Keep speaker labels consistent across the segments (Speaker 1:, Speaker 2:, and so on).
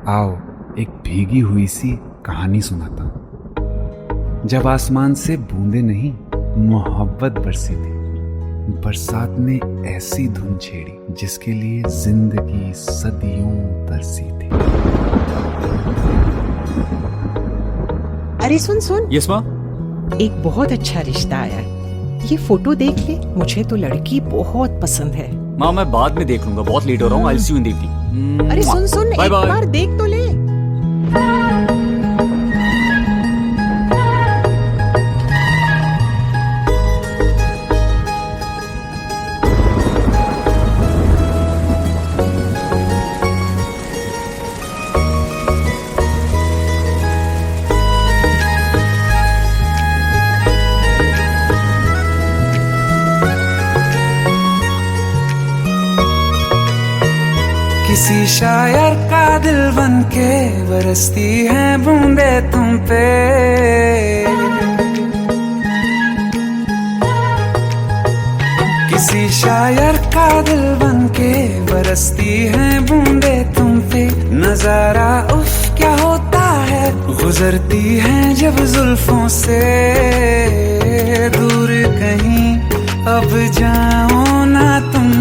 Speaker 1: आओ एक भीगी हुई सी कहानी सुनाता हूं। जब आसमान से बूंदे नहीं मोहब्बत बरसी थी, बरसात ने ऐसी धुन छेड़ी जिसके लिए जिंदगी सदियों तरसी थी।
Speaker 2: अरे सुन सुन,
Speaker 3: यस माँ।
Speaker 2: एक बहुत अच्छा रिश्ता आया है, ये फोटो देख ले। मुझे तो लड़की बहुत पसंद है।
Speaker 3: माँ मैं बाद में देख लूंगा, बहुत लेट हो रहा हूँ। आई सी यू इन द इवनिंग।
Speaker 2: अरे सुन सुन,
Speaker 3: बाय
Speaker 2: एक
Speaker 3: बाय।
Speaker 2: बार देख तो ले।
Speaker 4: किसी शायर का दिल बनके बरसती है बूंदे तुम पे। किसी शायर का दिल बनके बरसती है बूंदे तुम पे। नजारा उफ क्या होता है, गुजरती है जब जुल्फों से। दूर कहीं अब जाओ ना तुम,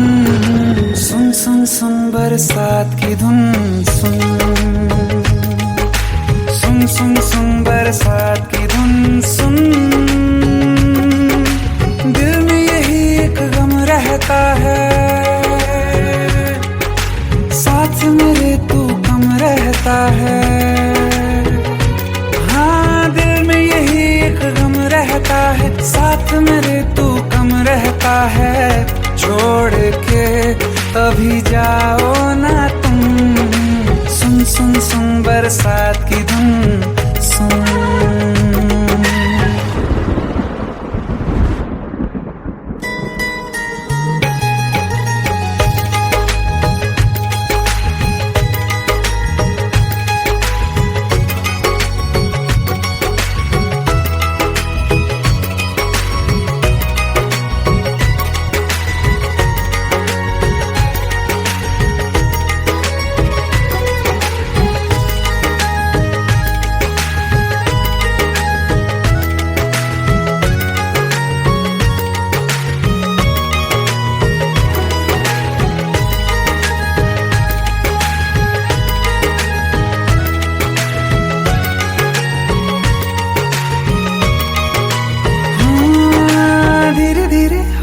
Speaker 4: सुन सुन सुन बरसात की धुन। सुन सुन सुन सुन बरसात की धुन। सुन दिल में यही एक गम रहता है, साथ मेरे तू कम रहता है। हाँ दिल में यही एक गम रहता है, साथ मेरे तू कम रहता है। छोड़ के अभी जाओ ना तुम, सुन सुन सुन बरसात की धुन। सुन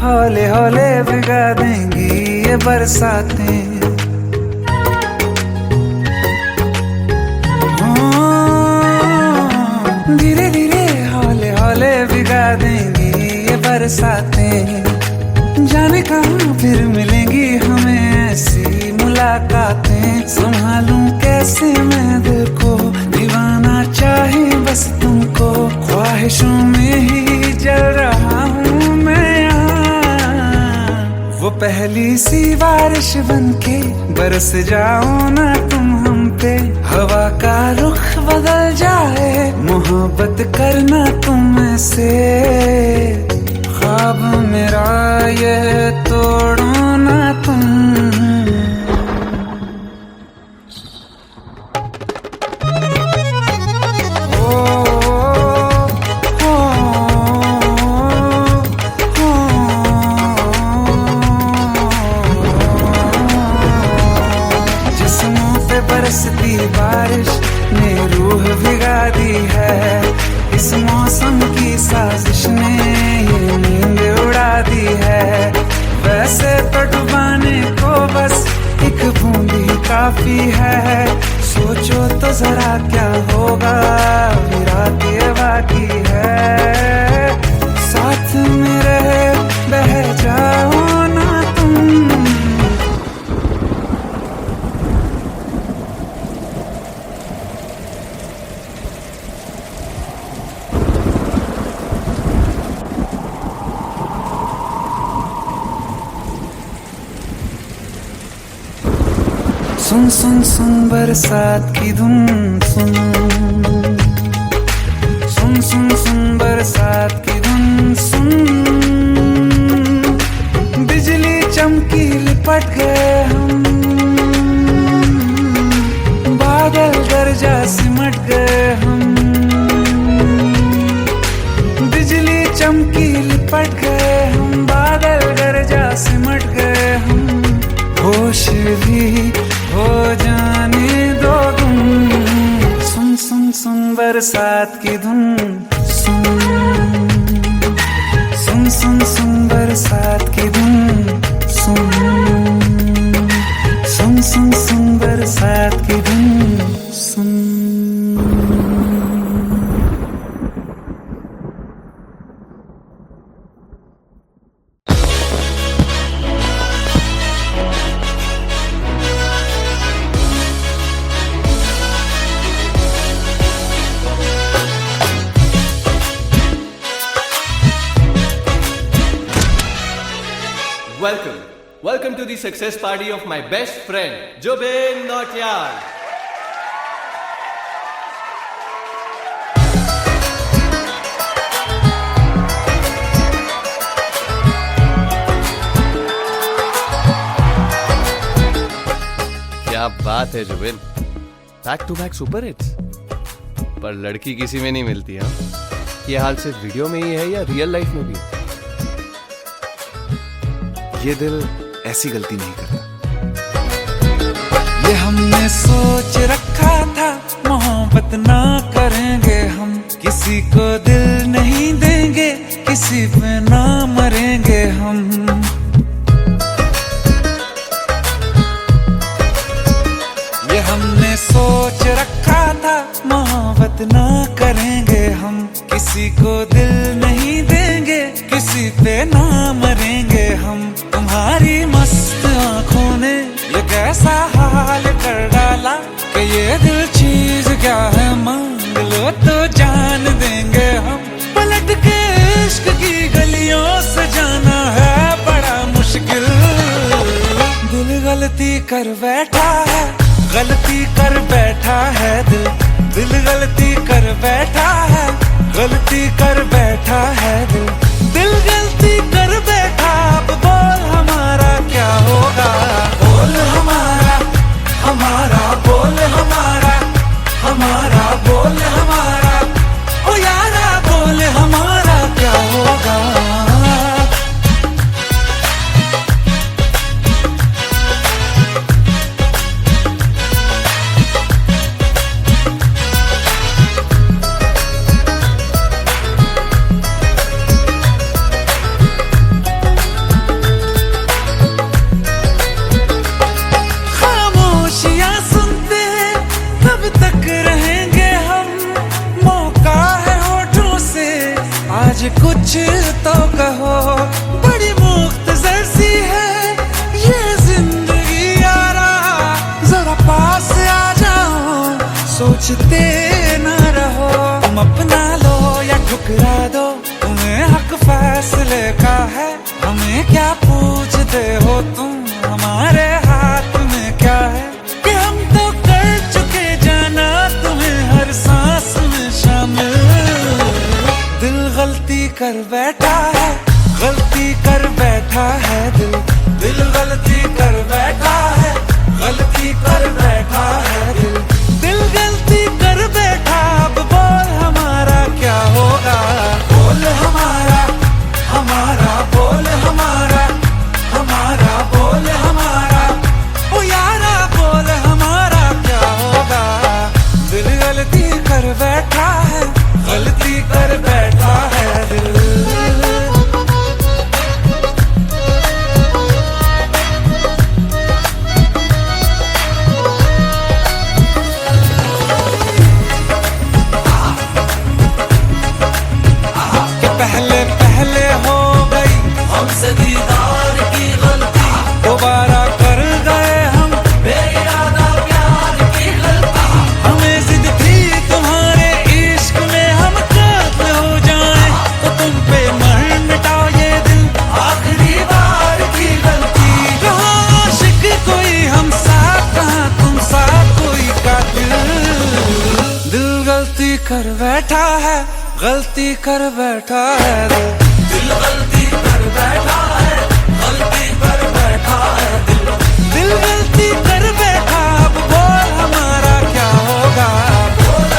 Speaker 4: हौले हौले भिगा देंगी ये बरसातें। धीरे धीरे हौले हौले भिगा देंगी ये बरसातें। जाने कहाँ फिर मिलेंगी हमें ऐसी मुलाकातें। संभालूं कैसे मैं दिल को, दीवाना चाहे बस तुमको। ख्वाहिशों में ही जल रहा हूँ मैं। वो पहली सी बारिश बनके बरस जाओ ना तुम हम पे। हवा का रुख बदल जाए, मोहब्बत करना तुम ऐसे। ख्वाब मेरा ये तोड़ो ना तुम। बरसती बारिश ने रूह भिगा दी है। इस मौसम की साजिश ने ये नींद उड़ा दी है। वैसे तो डुबाने को बस एक बूंद ही काफी है। सोचो तो जरा क्या होगा, रात ये बाकी है। साथ मेरे बह जाओ ना तुम। सुन सुन सुन बरसात की धुन। सुन सुन सुन सुन बरसात की धुन। सुन बिजली चमकी लिपट गए हम, बादल सिमट गए हम, बिजली चमकी लिपट गए हम, बादल गरजा सिमट गए हम, होश भी हो जाने दो तुम। सुन सुन सुन बरसात की धुन, सुन सुन सुन सुन बरसात की धुन, सुन सुन सुन सुन बरसात की धुन, सुन।
Speaker 5: Welcome to the success party of my best friend, Jubin Nautiyal. क्या बात है Zubin, back to back super hits. पर लड़की किसी में नहीं मिलती। हाँ, ये हाल सिर्फ वीडियो में ही है या रियल लाइफ में भी है?
Speaker 1: ये दिल ऐसी गलती नहीं करता।
Speaker 4: ये हमने सोच रखा था, मोहब्बत ना करेंगे हम, किसी को दिल नहीं देंगे, किसी पे ना मरेंगे हम। ये हमने सोच रखा था, मोहब्बत ना करेंगे हम, किसी को दिल नहीं देंगे, किसी पे ना मरेंगे हम। तुम्हारी मस्त आंखों ने ये कैसा हाल कर डाला कि ये दिल चीज क्या है, मांग लो तो जान देंगे हम। पलट के इश्क की गलियों से जाना है बड़ा मुश्किल। दिल गलती कर बैठा है, गलती कर बैठा है दिल, दिल गलती कर बैठा है, गलती कर बैठा है दिल, दिल गलती कर बैठा। अब बोल हमारा क्या होगा, बोल हमारा, हमारा बोल हमारा, हमारा बोल हमारा, ओ यारा बोल हमारा क्या होगा। कुछ तो कहो, बड़ी मुख्तसर सी है ये जिंदगी यारा, जरा पास आ जाओ, सोचते न रहो। तुम अपना लो या ठुकरा दो, तुम्हें हक फैसले का है, हमें क्या पूछते हो तुम, हमारे हाथ में क्या है कि हम तो कर चुके जाना तुम्हें हर सांस में शामिल। दिल गलती कर बैठा है, गलती कर बैठा है दिल, दिल गलती कर बैठा है, गलती कर बैठा है दिल, दिल गलती कर बैठा। अब बोल हमारा क्या होगा, बोल हमारा, हमारा बोल हमारा, हमारा बोल हमारा, ओ यारा बोल हमारा क्या होगा। दिल गलती कर बैठा है, गलती कर बैठा है दिल। पहले पहले हो गई हमसे दीदार की गलती, दोबारा कर गए हम बेइरादा प्यार की गलती। हमें जिद थी तुम्हारे इश्क में हम कायल हो जाएं, तो तुम पे मर मिटाओ ये दिल, आखिरी बार की गलती। कहाँ आशिक कोई हम साथ, कहाँ तुम साथ कोई कातिल। दिल गलती कर बैठा है, गलती कर बैठा है दिल, दिल गलती कर बैठा है, गलती कर बैठा है दिल, दिल गलती कर बैठा। अब बोल हमारा क्या होगा, बोल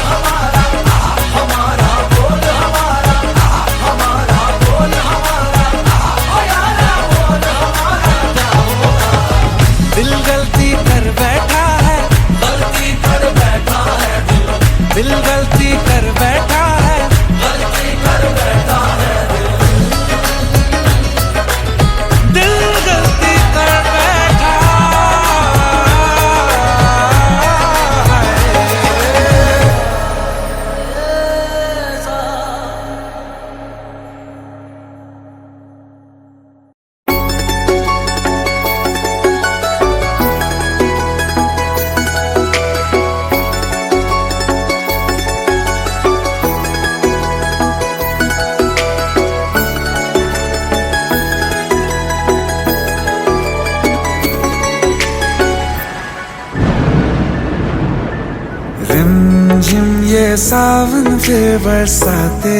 Speaker 4: रिमझिम ये सावन फिर बरसाते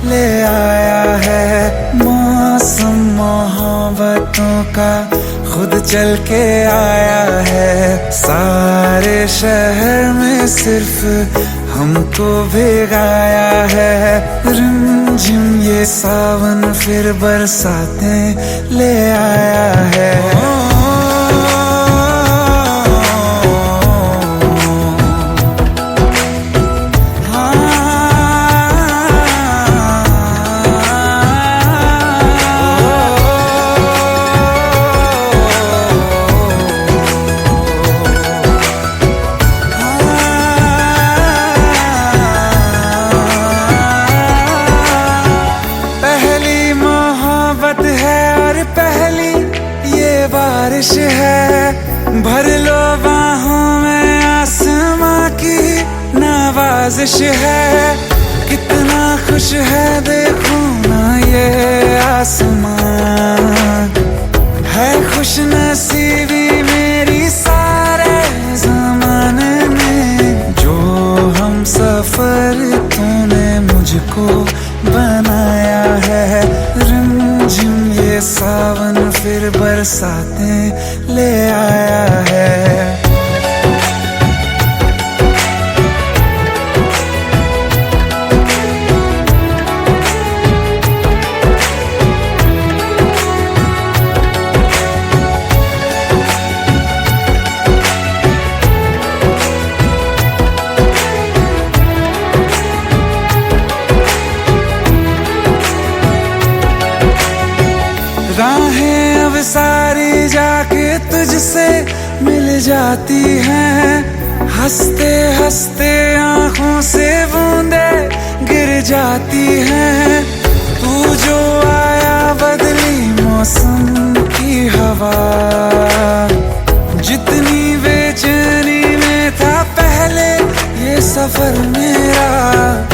Speaker 4: ले आया है। मौसम मोहब्बतों का खुद चल के आया है। सारे शहर में सिर्फ हमको भिगाया है। रिमझिम ये सावन फिर बरसाते ले आया है। बारिश है भर लो बाहों में, आसमां की नवाजिश है। कितना खुश है देखो ना ये आसमां, है खुश नसीबी मेरी सारे ज़माने में। जो हम सफर तूने मुझको बनाया है। रिमझिम ये सावन फिर बरसाते ले आया है। राहें अब सारी जाके तुझसे मिल जाती हैं। हंसते हंसते आंखों से बूंदे गिर जाती हैं। तू जो आया बदली मौसम की हवा, जितनी बेचैनी में था पहले ये सफर मेरा,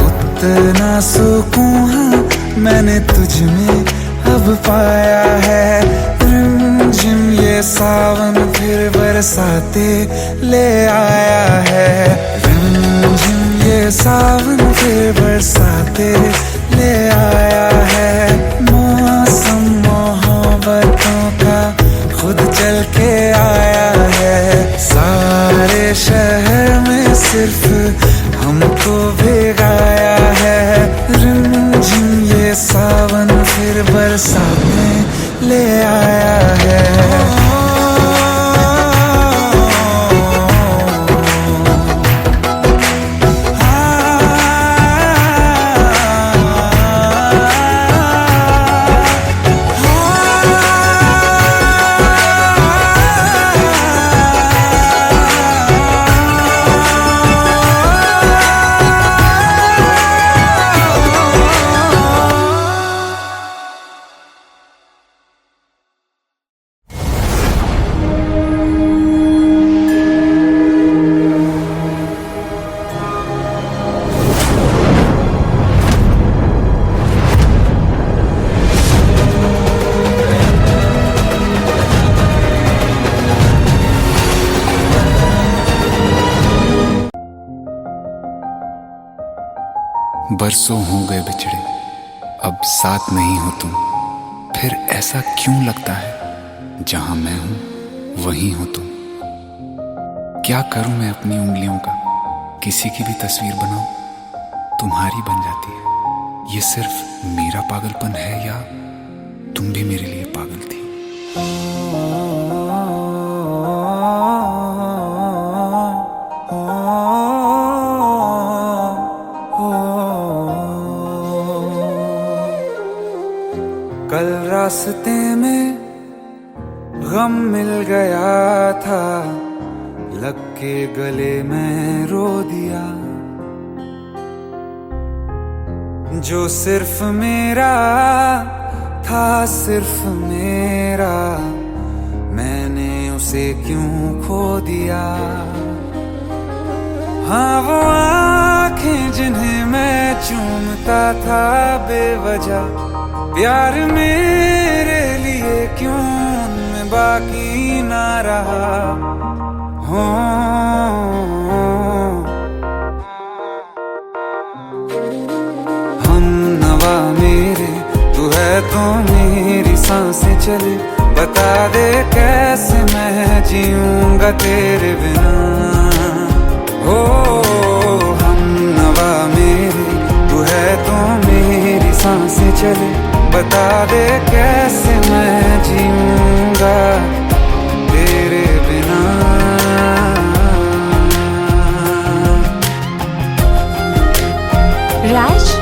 Speaker 4: उतना सुकून मैंने तुझ में अब पाया है। रिमझिम ये सावन फिर बरसाते ले आया है। रिमझिम ये सावन फिर बरसाते ले आया है। मौसम मोहब्बतों का खुद चल के आया है। सारे शहर में सिर्फ हमको भिगाया है। रिमझिम ये सावन फिर बरसाते ले आया है।
Speaker 1: बरसों हो गए बिछड़े, अब साथ नहीं हो तुम। फिर ऐसा क्यों लगता है जहां मैं हूं वहीं हो तुम। क्या करूं मैं अपनी उंगलियों का, किसी की भी तस्वीर बनाऊं तुम्हारी बन जाती है। ये सिर्फ मेरा पागलपन है या तुम भी मेरे लिए पागल थी।
Speaker 4: कल रास्ते में गम मिल गया था, लग के गले में रो दिया। जो सिर्फ मेरा था, सिर्फ मेरा, मैंने उसे क्यों खो दिया। हाँ वो आँखें जिन्हें मैं चूमता था बेवजह, प्यार मेरे लिए क्यों उनमें बाकी ना रहा। हो चले, बता दे कैसे मैं जीऊंगा तेरे बिना। हो हम नवा मेरे, तू है तो मेरी सांसें चले, बता दे कैसे मैं जीऊंगा तेरे बिना।
Speaker 6: राज,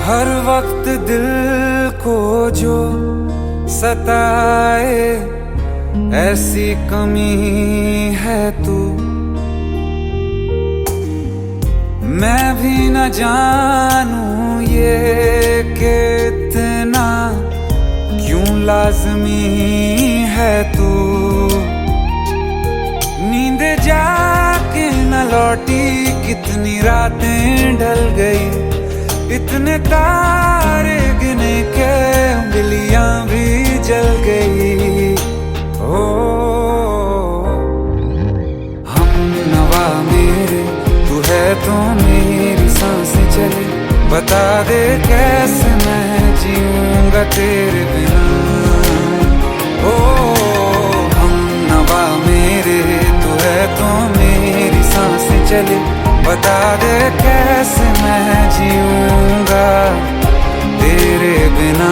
Speaker 4: हर वक्त दिल को जो सताए ऐसी कमी है तू, मैं भी न जानूं ये कि इतना क्यों लाज़मी है तू। नींद जाके न लौटी, कितनी रातें ढल गई, इतने तारे गिने के उंगलियां भी जल गई। ओ हम नवा मेरे, तू है तो मेरी सांसें चले, बता दे कैसे मैं जीऊंगा तेरे बिना। ओ हम नवा मेरे, तू है तो मेरी सांसें चले, बता दे कैसे मैं जीऊंगा तेरे बिना।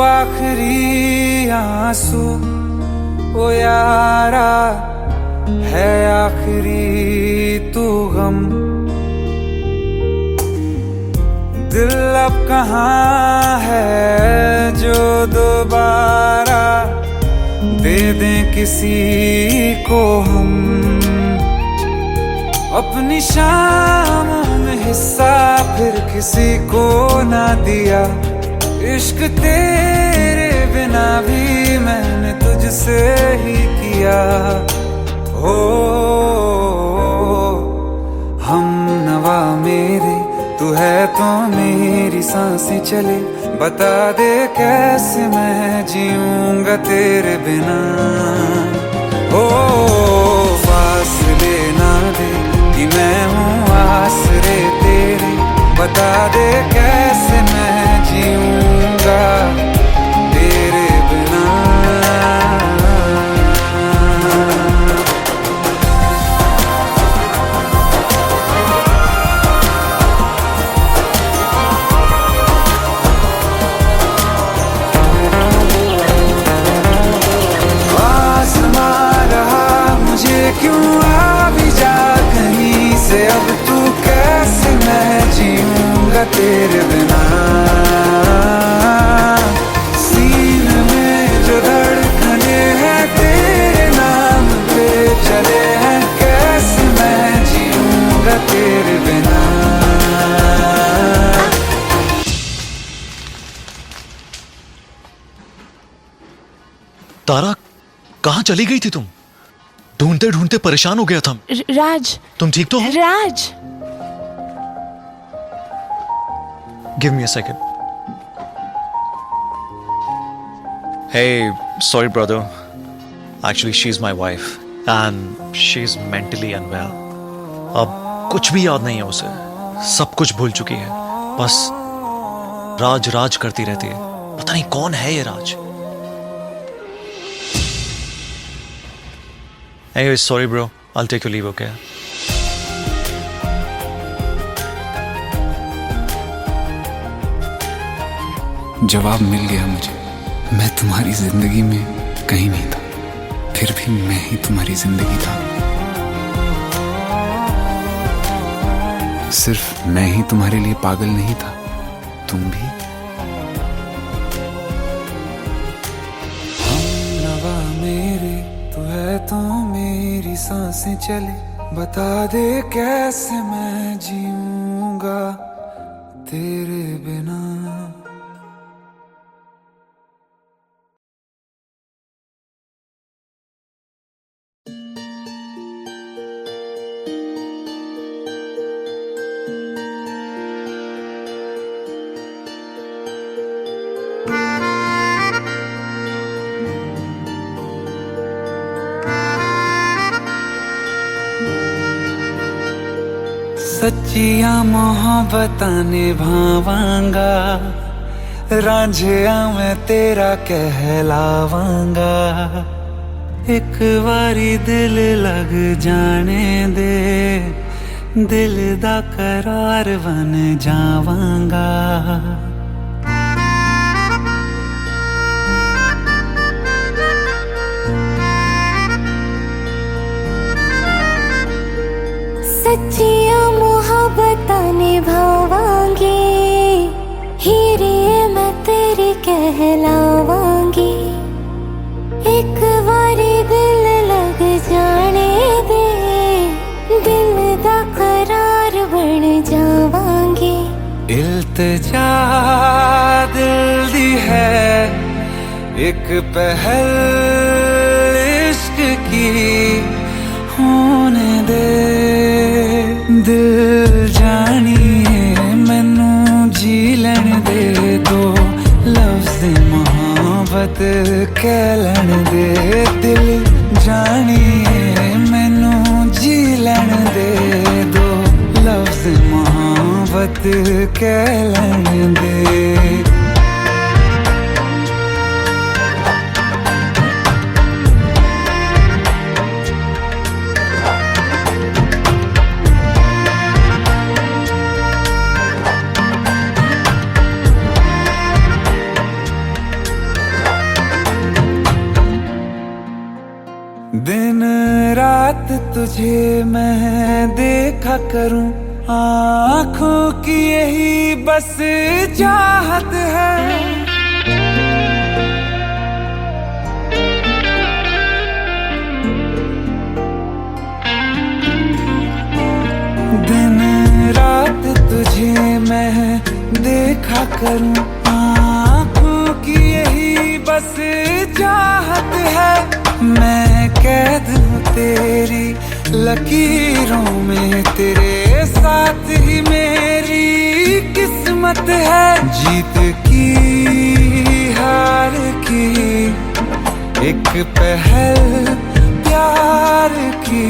Speaker 4: आखिरी आंसू ओ यारा है, आखिरी तू गम, दिल अब कहाँ है जो दोबारा दे दें किसी को हम। अपनी शामों में हिस्सा फिर किसी को ना दिया, इश्क तेरे बिना भी मैंने तुझसे ही किया। हो हम नवा मेरे, तू है तो मेरी सांसें चले, बता दे कैसे मैं जीऊंगा तेरे बिना। हो फासले ना दे कि मैं हूँ आसरे तेरे, बता दे कैसे मैं जीऊंगा तेरे बिना। आसमां रहा मुझे क्यों, आ भी जा कहीं से, अब तू कैसे मैं जीऊंगा तेरे बिना। सीने में जो धड़कने हैं तेरे नाम पे चले हैं, कैसे मैं जीऊंगा तेरे बिना।
Speaker 7: तारा, कहाँ चली गई थी तुम? ढूंढते ढूंढते परेशान हो गया था।
Speaker 6: राज,
Speaker 7: तुम ठीक तो हो?
Speaker 6: Raj,
Speaker 7: give me a second. Hey, sorry brother. Actually, she's my wife and she's mentally unwell. अब कुछ भी याद नहीं है उसे, सब कुछ भूल चुकी है, बस राज राज करती रहती है। पता नहीं कौन है ये राज। Anyways, sorry bro. I'll take your leave, okay?
Speaker 1: जवाब मिल गया मुझे। मैं तुम्हारी जिंदगी में कहीं नहीं था, फिर भी मैं ही तुम्हारी जिंदगी था। सिर्फ मैं ही तुम्हारे लिए पागल नहीं था, तुम भी।
Speaker 4: हमनवा मेरे तू है तो मेरी सांसें चले, बता दे कैसे मैं जीऊंगा तेरे बिना। सच्चिया मोहब्बतां निभावांगा, रांझिया मैं तेरा कहलावांगा। एक बारी दिल लग जाने दे, दिल दा करार बन जावांगा।
Speaker 6: सच्चिया मोहब्बतां निभावांगी, हीरे मैं तेरी कहलावांगी। एक बारी दिल लग जाने दे, दिल दा करार बन जावांगी।
Speaker 4: इल्तिजा दिल दी है एक पहल इश्क की होने दे। दिल जानिए मैनू जी लैन दे, दो लफ्ज़ मोहब्बत कह लैन दे। दिल जानिए मैनू जी लैन दे, दो लफ्ज़ मोहब्बत कह लैन दे। दिन रात तुझे मैं देखा करूं, आँखों की यही बस चाहत है। दिन रात तुझे मैं देखा करूं, आँखों की यही बस चाहत है। मैं कैद हूँ तेरी लकीरों में, तेरे साथ ही मेरी किस्मत है। जीत की हार की एक पहल प्यार की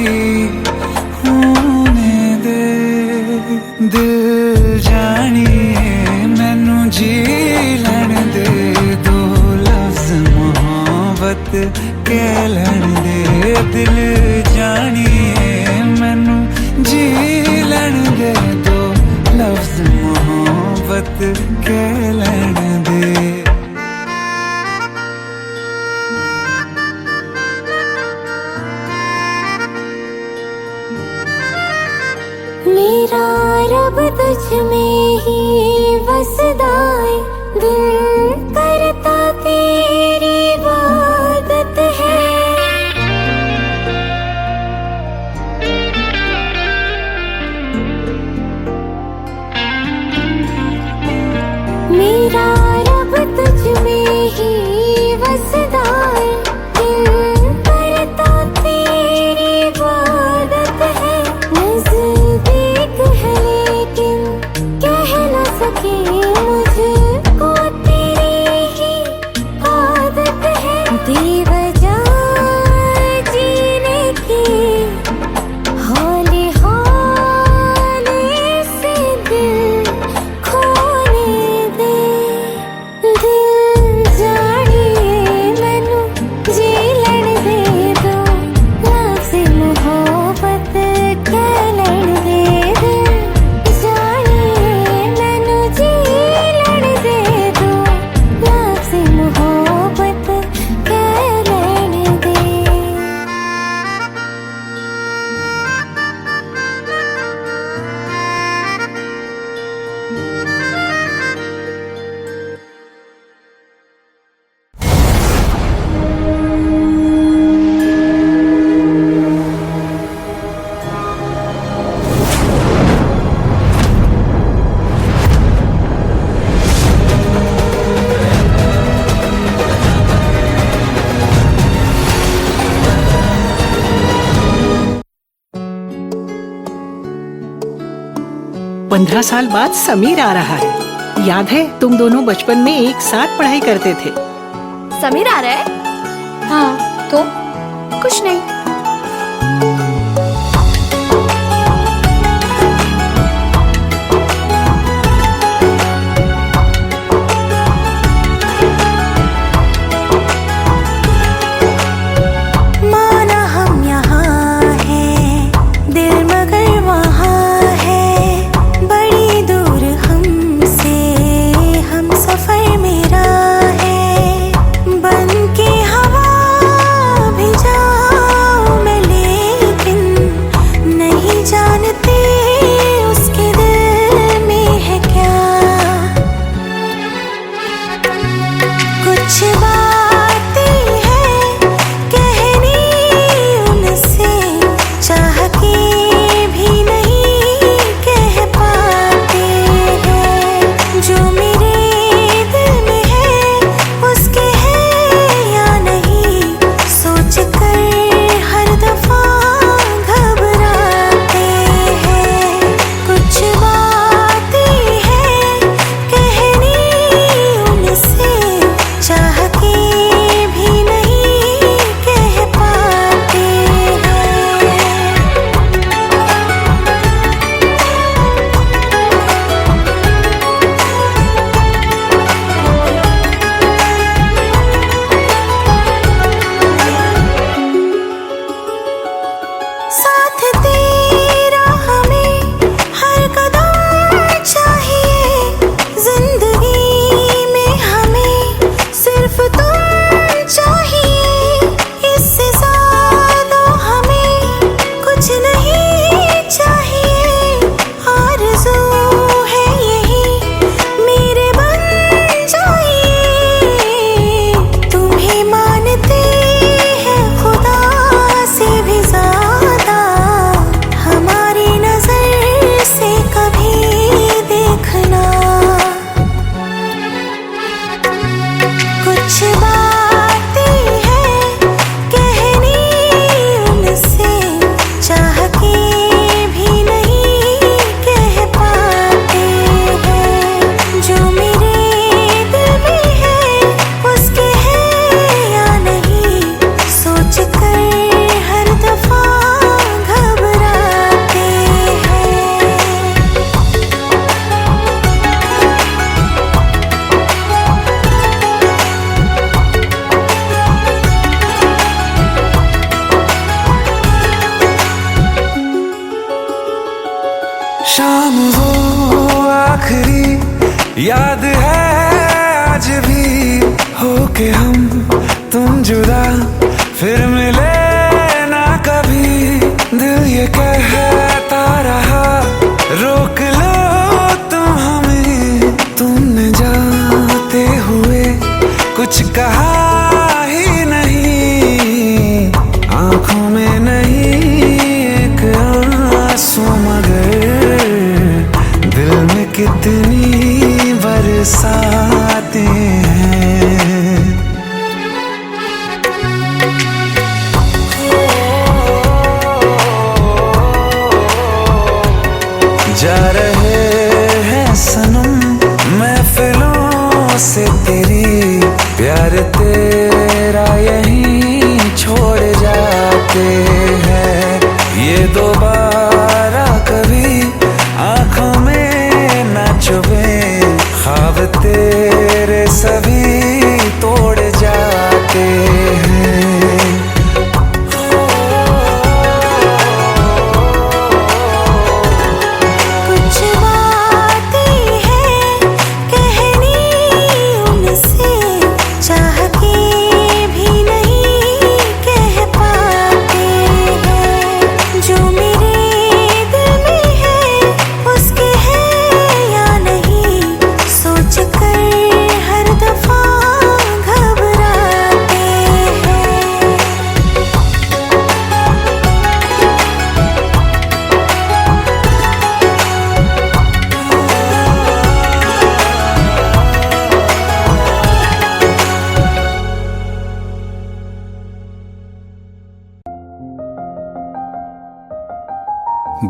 Speaker 4: होने दे। दिल जानिए मैनू जी लैन दे, दो लफ्ज़ मोहब्बत कह लैन दे। दिल जानिए मैनू जी लैन दे, दो लफ्ज़ मोहब्बत कह लैन दे।
Speaker 6: मेरा रब तुझ में ही बसदा है, दिल करता तेरी इबादत है। मेरा
Speaker 2: 15 साल बाद समीर आ रहा है। याद है तुम दोनों बचपन में एक साथ पढ़ाई करते थे।
Speaker 8: समीर आ रहा है? हाँ तो कुछ नहीं।
Speaker 6: माना हम यहाँ हैं, दिल मगर वहाँ है, बड़ी दूर हमसे हम सफर मेरा है। बन के हवा भी जाऊं मैं, लेकिन नहीं जानते उसके दिल में है क्या। कुछ बातें हैं कहनी उनसे, चाह के भी नहीं कह पाते हैं। जो मेरे दिल में है उसके है या नहीं, सोच कर हर दफा घबराते हैं। कुछ बातें हैं कहनी उनसे, चाह के भी नहीं कह पाते हैं। साथ तेरा हमें हर कदम चाहिए, जिंदगी में हमें सिर्फ तुम चाहिए। इससे ज्यादा हमें कुछ नहीं चाहिए। आरज़ू है यही मेरे बन जाइए। तुम्हें मानते हैं खुदा से भी ज्यादा, हमारी नजर से कभी देखना। कुछ बातें हैं कहनी उनसे, चाह के भी नहीं कह पाते हैं। जो मेरे दिल में है उसके है या नहीं, सोच कर हर दफा घबराते हैं।
Speaker 4: शाम वो आखिरी याद है आज भी, होके हम तुम जुदा फिर मिले ना कभी। दिल ये कहता रहा रोक लो तुम हमें, तुमने जाते हुए कुछ कहा ही नहीं। आंखों में नहीं एक आंसू, मगर दिल में कितनी बरसाते हैं। जा रहे हैं सनम महफिलों से तेरी, प्यार तेरा यहीं छोड़ जाते हैं। ये दोबारा कभी आंखों में ना चुभे, ख्वाब तेरे सभी तोड़ जाते हैं।
Speaker 6: कुछ बातें हैं कहनी उनसे, चाह के भी नहीं कह पाते हैं। जो मेरे दिल में है उसके है या नहीं, सोच कर हर दफा घबराते हैं।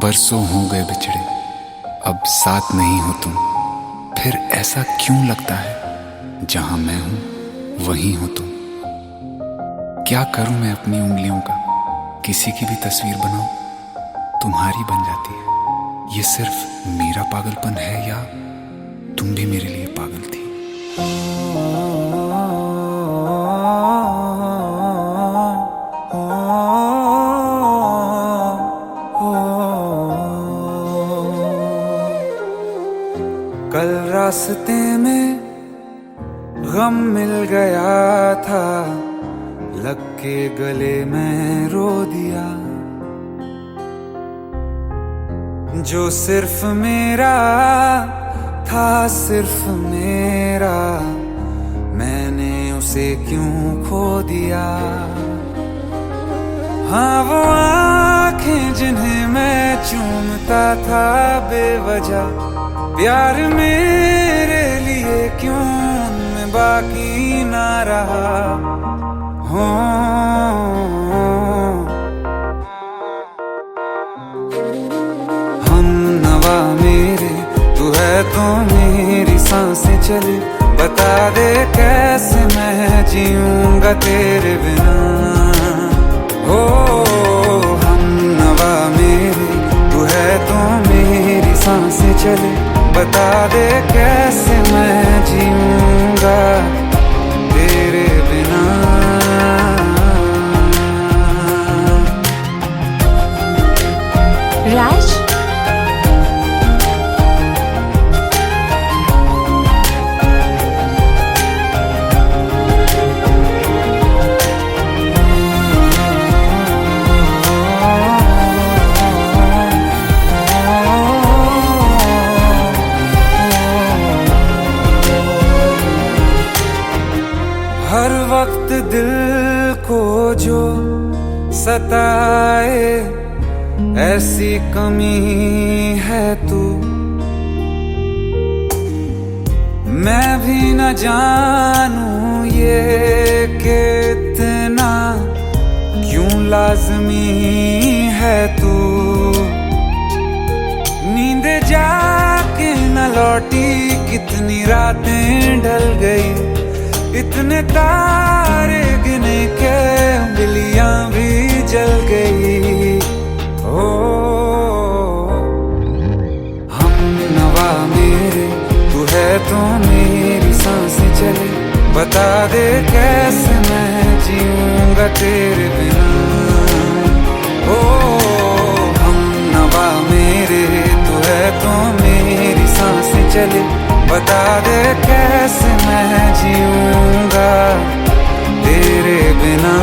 Speaker 1: बरसों हो गए बिछड़े, अब साथ नहीं हो तुम, फिर ऐसा क्यों लगता है जहां मैं हूं वहीं हो तुम। क्या करूं मैं अपनी उंगलियों का, किसी की भी तस्वीर बनाऊं तुम्हारी बन जाती है। ये सिर्फ मेरा पागलपन है या तुम भी मेरे लिए पागल थी।
Speaker 4: कल रास्ते में गम मिल गया था, लग के गले में रो दिया। जो सिर्फ मेरा था, सिर्फ मेरा, मैंने उसे क्यों खो दिया। हाँ वो आंखें जिन्हें मैं चूमता था बेवजह, प्यार मेरे लिए क्यों उनमें बाकी ना रहा। हो हम नवा मेरे, तू है तो मेरी सांसें चले, बता दे कैसे मैं जीऊंगा तेरे बिना। हो हम नवा मेरे, तू है तो मेरी सांसें चले, बता दे कैसे मैं जीऊंगा तेरे बिना।
Speaker 8: राज,
Speaker 4: हर वक्त दिल को जो सताए, ऐसी कमी है तू। मैं भी न जानूं ये कि इतना क्यों लाज़मी है तू। नींद जाके न लौटी, कितनी रातें ढल गई, इतने तारे गिने के उंगलियां भी जल गई। ओ हम नवा मेरे, तू है तो मेरी सांसें चले, बता दे कैसे मैं जीऊंगा तेरे बिना। ओ हम नवा मेरे, तू है तो मेरी सांसें चले, बता दे कैसे मैं जीऊंगा तेरे बिना।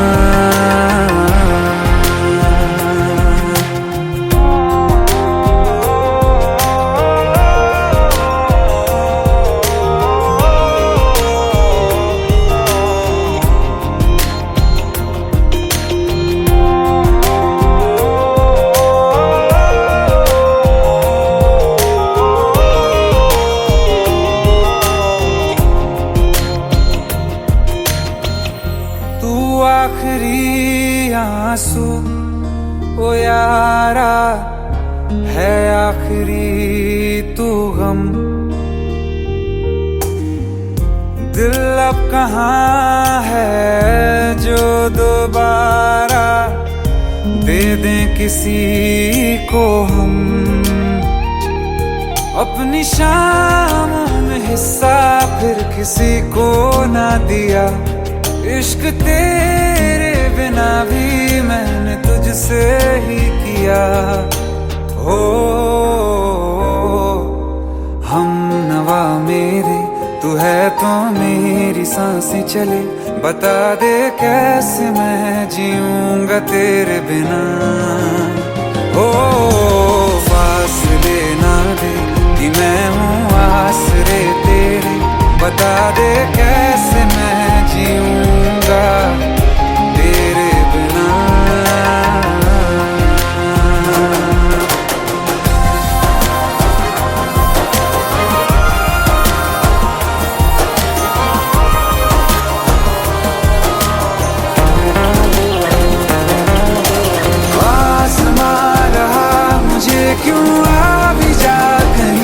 Speaker 4: आखिरी आंसू ओ यारा है, आखिरी तू गम। दिल अब कहाँ है जो दोबारा दे दें किसी को हम। अपनी शामों में हिस्सा फिर किसी को ना दिया, इश्क तेरे बिना भी मैंने तुझसे ही किया। हो हम नवा मेरे, तू है तो मेरी सांसें चले, बता दे कैसे मैं जीऊंगा तेरे बिना। हो फासले ना दे कि मैं हूँ आसरे तेरे, बता दे कैसे मैं जीऊंगा तेरे बिना। आसमां रहा मुझे क्यों आ भी जा कहीं,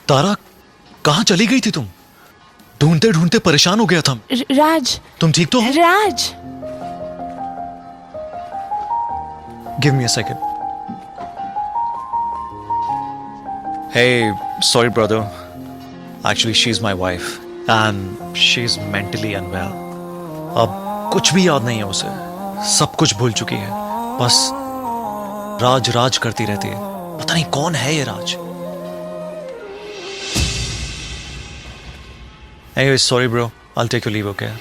Speaker 7: तारा, कहाँ चली गई थी तुम? ढूंढते ढूंढते परेशान हो गया था।
Speaker 8: राज,
Speaker 7: तुम ठीक तो हो?
Speaker 8: Raj.
Speaker 7: Give me a second. Hey, sorry brother. Actually, she's my wife and she's mentally unwell. अब कुछ भी याद नहीं है उसे, सब कुछ भूल चुकी है। बस राज राज करती रहती है। पता नहीं कौन है ये राज। Anyway, sorry bro. I'll take your leave, okay?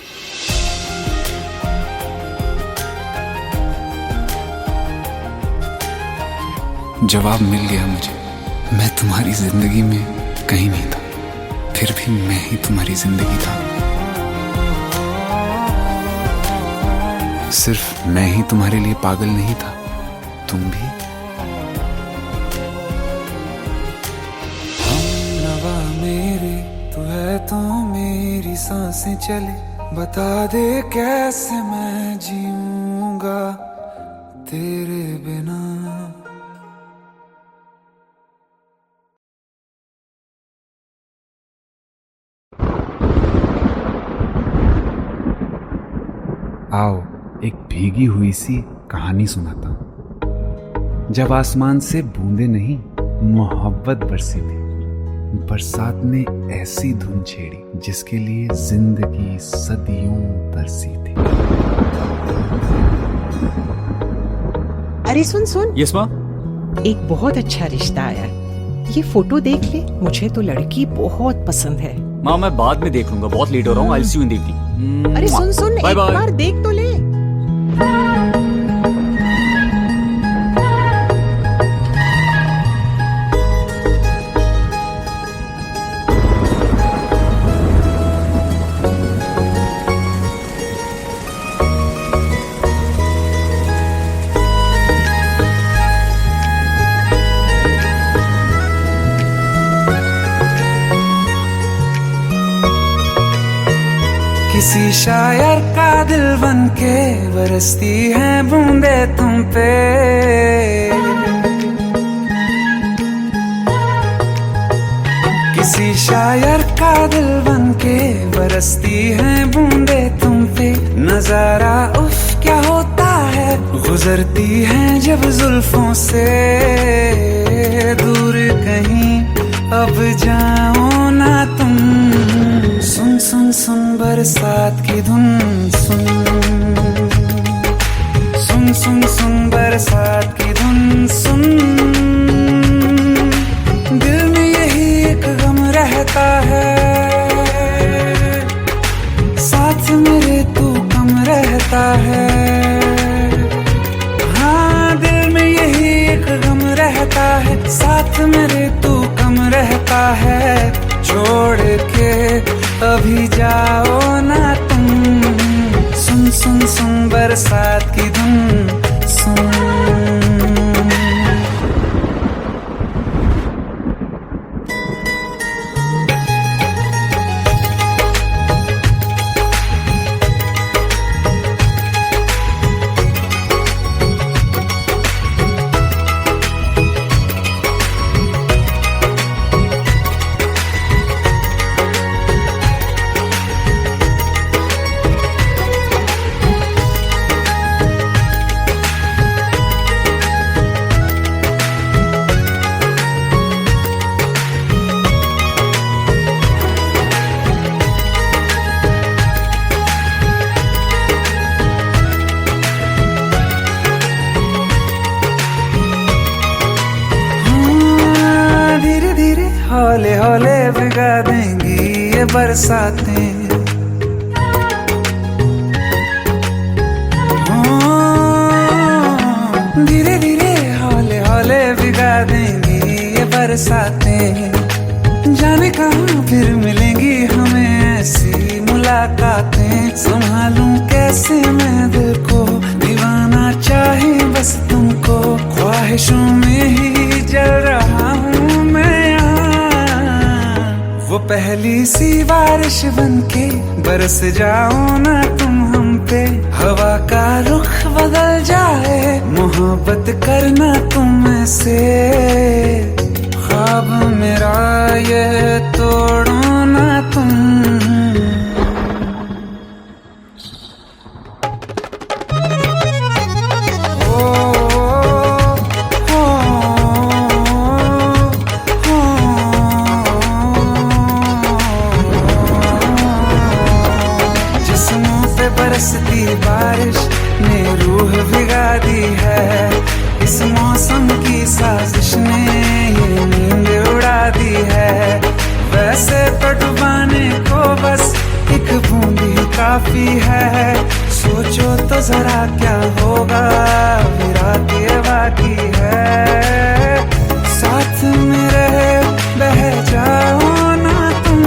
Speaker 1: जवाब मिल गया मुझे। मैं तुम्हारी जिंदगी में कहीं नहीं था, फिर भी मैं ही तुम्हारी जिंदगी था। सिर्फ मैं ही तुम्हारे लिए पागल नहीं था, तुम भी।
Speaker 4: हमनवा मेरे तू है तो मेरी सांसें चले, बता दे कैसे मैं जीऊंगा तेरे बिना।
Speaker 1: आओ एक भीगी हुई सी कहानी सुनाता हूं। जब आसमान से बूंदे नहीं मोहब्बत बरसी थी, बरसात ने ऐसी धुन छेड़ी जिसके लिए जिंदगी सदियों बरसी थी।
Speaker 2: अरे सुन सुन,
Speaker 3: यस माँ।
Speaker 2: एक बहुत अच्छा रिश्ता आया। ये फोटो देख ले, मुझे तो लड़की बहुत पसंद है।
Speaker 3: माँ मैं बाद में देख लूंगा, बहुत लेट हो रहा हूँ। आई सी यू इन द इवनिंग।
Speaker 2: अरे सुन सुन,
Speaker 3: Bye
Speaker 2: एक
Speaker 3: bye.
Speaker 2: बार देख तो ले।
Speaker 4: किसी शायर का दिल बन के बरसती है बूंदे तुम पे, किसी शायर का दिल बन के बरसती है बूंदे तुम पे। नजारा उफ क्या होता है, गुजरती है जब जुल्फों से दूर कहीं अब जाओ ना तुम। सुन सुन सुन बरसात की धुन, सुन सुन सुन सुन बरसात की धुन सुन। दिल में यही एक गम रहता है, साथ मेरे तू कम रहता है। हाँ दिल में यही एक गम रहता है, साथ मेरे तू कम रहता है। छोड़ के अभी जाओ ना तुम। सुन सुन सुन बरसात की धुन सुन। हौले हौले भिगा देंगी ये बरसातें, धीरे धीरे हौले हौले भिगा देंगी ये बरसातें। जाने कहाँ फिर मिलेंगी हमें ऐसी मुलाकातें। संभालूं कैसे मैं दिल को, दीवाना चाहे बस तुमको। ख्वाहिशों में ही जल रहा हूँ मैं यहाँ। वो पहली सी बारिश बनके बरस जाओ ना तुम हम पे। हवा का रुख बदल जाए, मोहब्बत करना तुम से। ख्वाब मेरा ये तोड़ो ना तुम। बरसती बारिश ने रूह भिगा दी है, इस मौसम की साजिश ने ये नींद उड़ा दी है। वैसे तो डुबाने को बस एक बूंद ही काफी है, सोचो तो जरा क्या होगा अभी रात ये बाकी है। साथ में रहे बह जाओ ना तुम।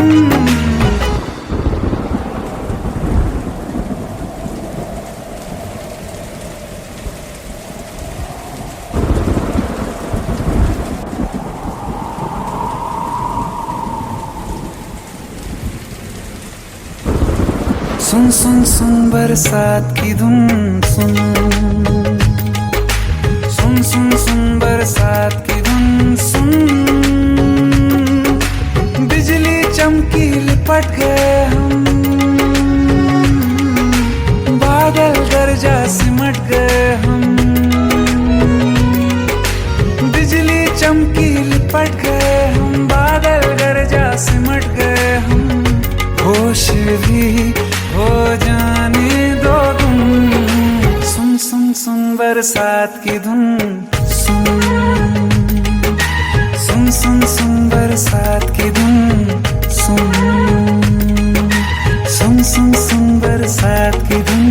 Speaker 4: सुन सुन सुन बरसात की धुन सुन, सुन सुन सुन बरसात की धुन सुन। बिजली चमकी लिपट गए हम, बादल गरजा सिमट गए हम। बिजली चमकी लिपट गए हम, बादल गरजा सिमट गए हम। होश भी हो जाने दो तुम। सुन सुन सुन बरसात की धुन सुन, सुन सुन सुन बरसात की धुन सुन, सुन सुन सुन बरसात की धुन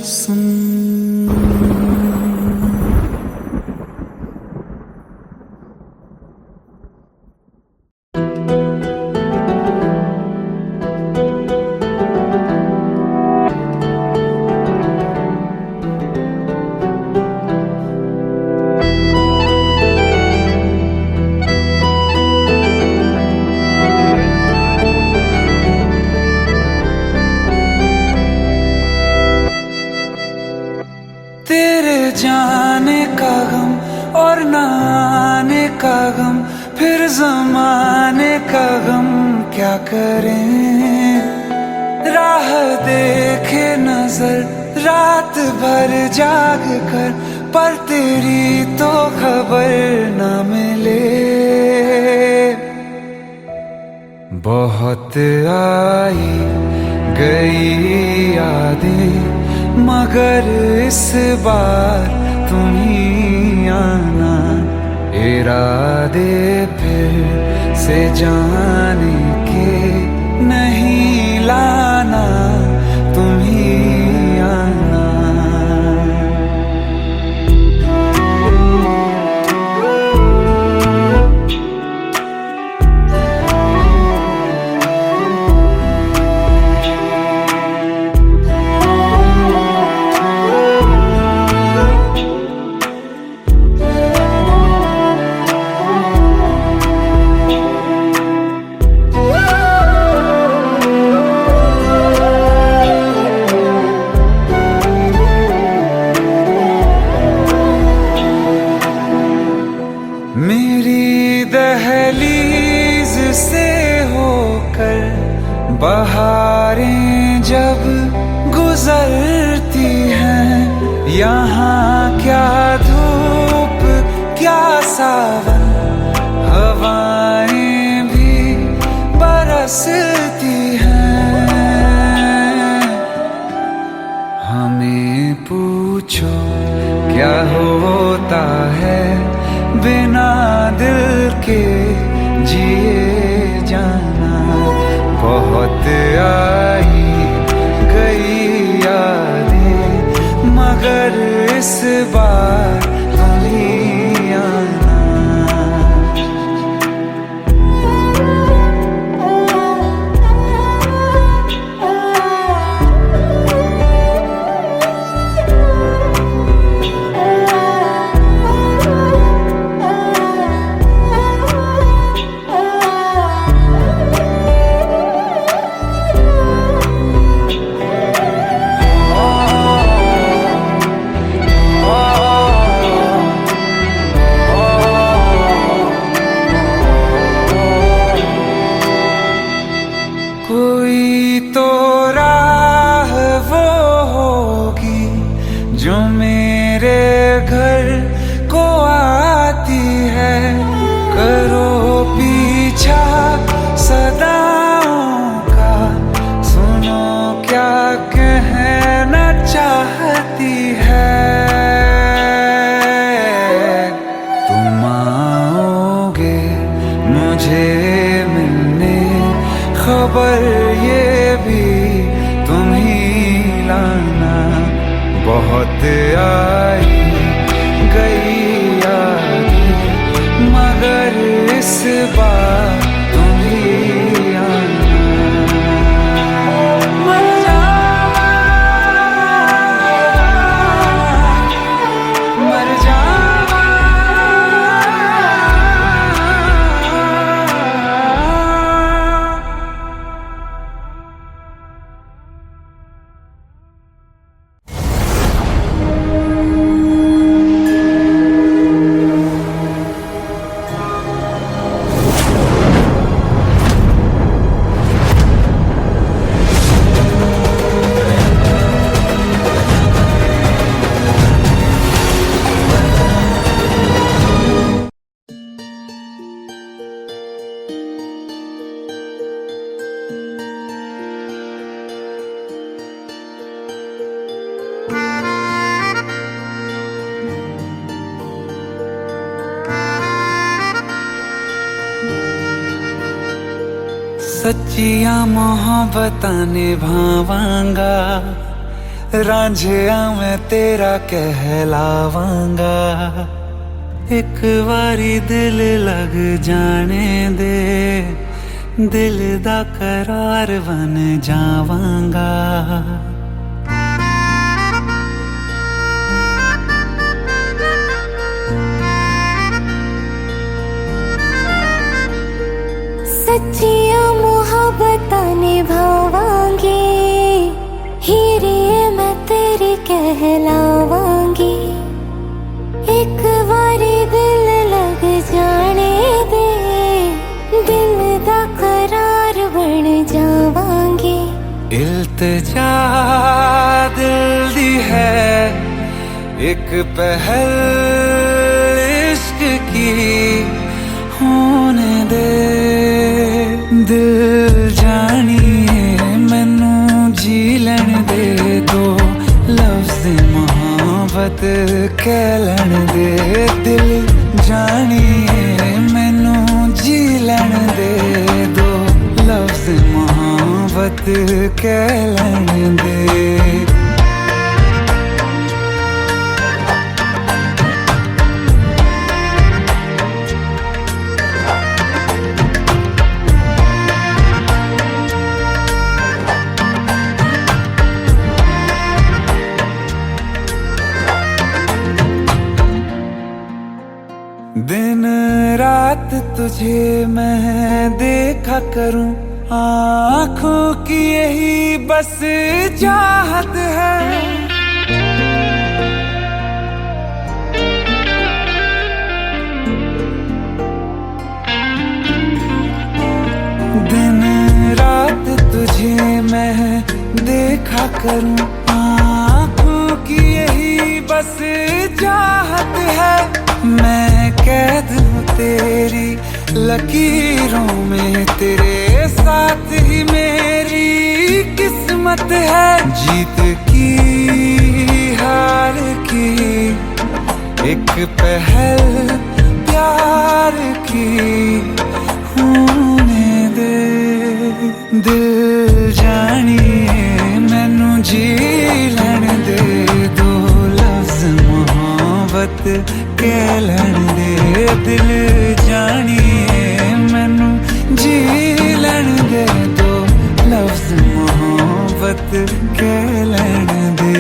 Speaker 4: सुन। जाने का गम और न आने का गम, फिर जमाने का गम क्या करें। राह देखे नजर रात भर जाग कर, पर तेरी तो खबर न मिले। बहुत आई गई यादें, मगर इस बार तुम ही आना। इरादे फिर से जाने के नहीं लाना, तुम ही आना। मेरी दहलीज से होकर बहारें जब गुजरती हैं, यहाँ क्या धूप क्या सावन, हवाएं भी बरसती हैं। हमें पूछो क्या होता है बिना दिल के जिए जाना। बहुत आई गई यादें, मगर इस बार तुम ही आना। सच्चिया मोहब्बतां निभावांगा, रांझिया मैं तेरा कहलावांगा। एक बारी दिल लग जाने दे, दिल दा करार बन जावांगा।
Speaker 6: सच्चिया मोहब्बतां निभावांगी, हीरे मैं तेरी कहलावांगी। एक बारी दिल लग जाने दे, दिल दा करार बन जावांगी।
Speaker 4: इल्तिजा दिल दी है एक पहल इश्क की, होने दे दिल जानिए मैनू जी लैण दे। दो लफ्ज़ मोहब्बत कह लैण दे, दिल जानिए मैनू जी लैण दे। दो लफ्ज़ मोहब्बत कह लैण दे। दिन रात तुझे मैं देखा करूं, आँखों की यही बस चाहत है। दिन रात तुझे मैं देखा करूं, आँखों की यही बस चाहत है। मैं कैद हूँ तेरी लकीरों में, तेरे साथ ही मेरी किस्मत है। जीत की हार की एक पहल प्यार की, होने दे दिल जानिए मैनू जी लैण दे। दो लफ्ज़ मोहब्बत कह लैण दे, दिल जानिए मैनू जी लैण दे। दो लफ्ज़ मोहब्बत कह लैण दे।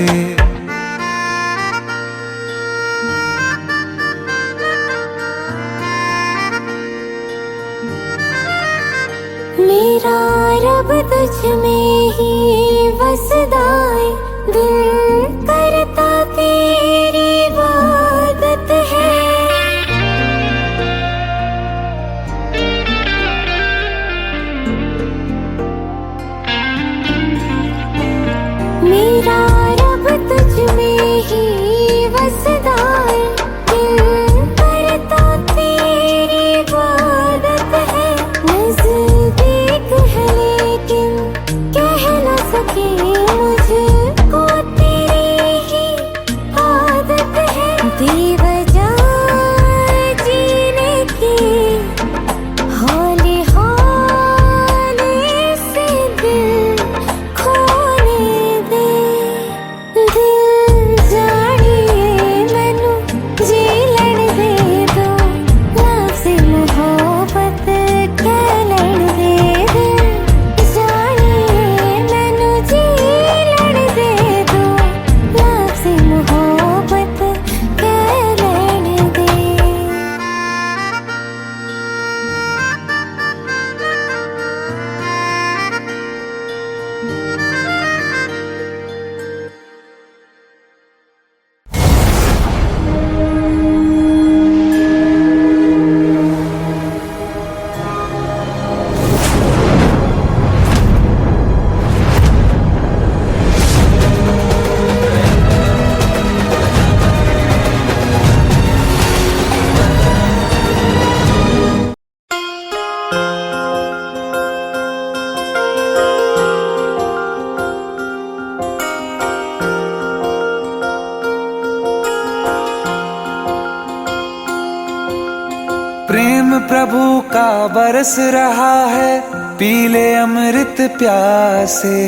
Speaker 6: मेरा रब तुझ में ही वसदा है, दिल करता तेरी इबादत है। मेरा रब तुझ में ही वसदा है, दिल करता तेरी इबादत है। नज़दीक है लेकिन कह न सके, मुझको तेरी ही आदत है। बेवजह जीने की हौले हौले से दिल खोने दे। दिल जानिए मैनू जी लैण दे। दो लफ्ज़ मोहब्बत कह लैण दे। दिल जानिए मैनू जी लैण दे। दो लफ्ज़ मोहब्बत कह लैण दे।
Speaker 4: प्रेम प्रभु का बरस रहा है, पी ले अमृत प्यासे,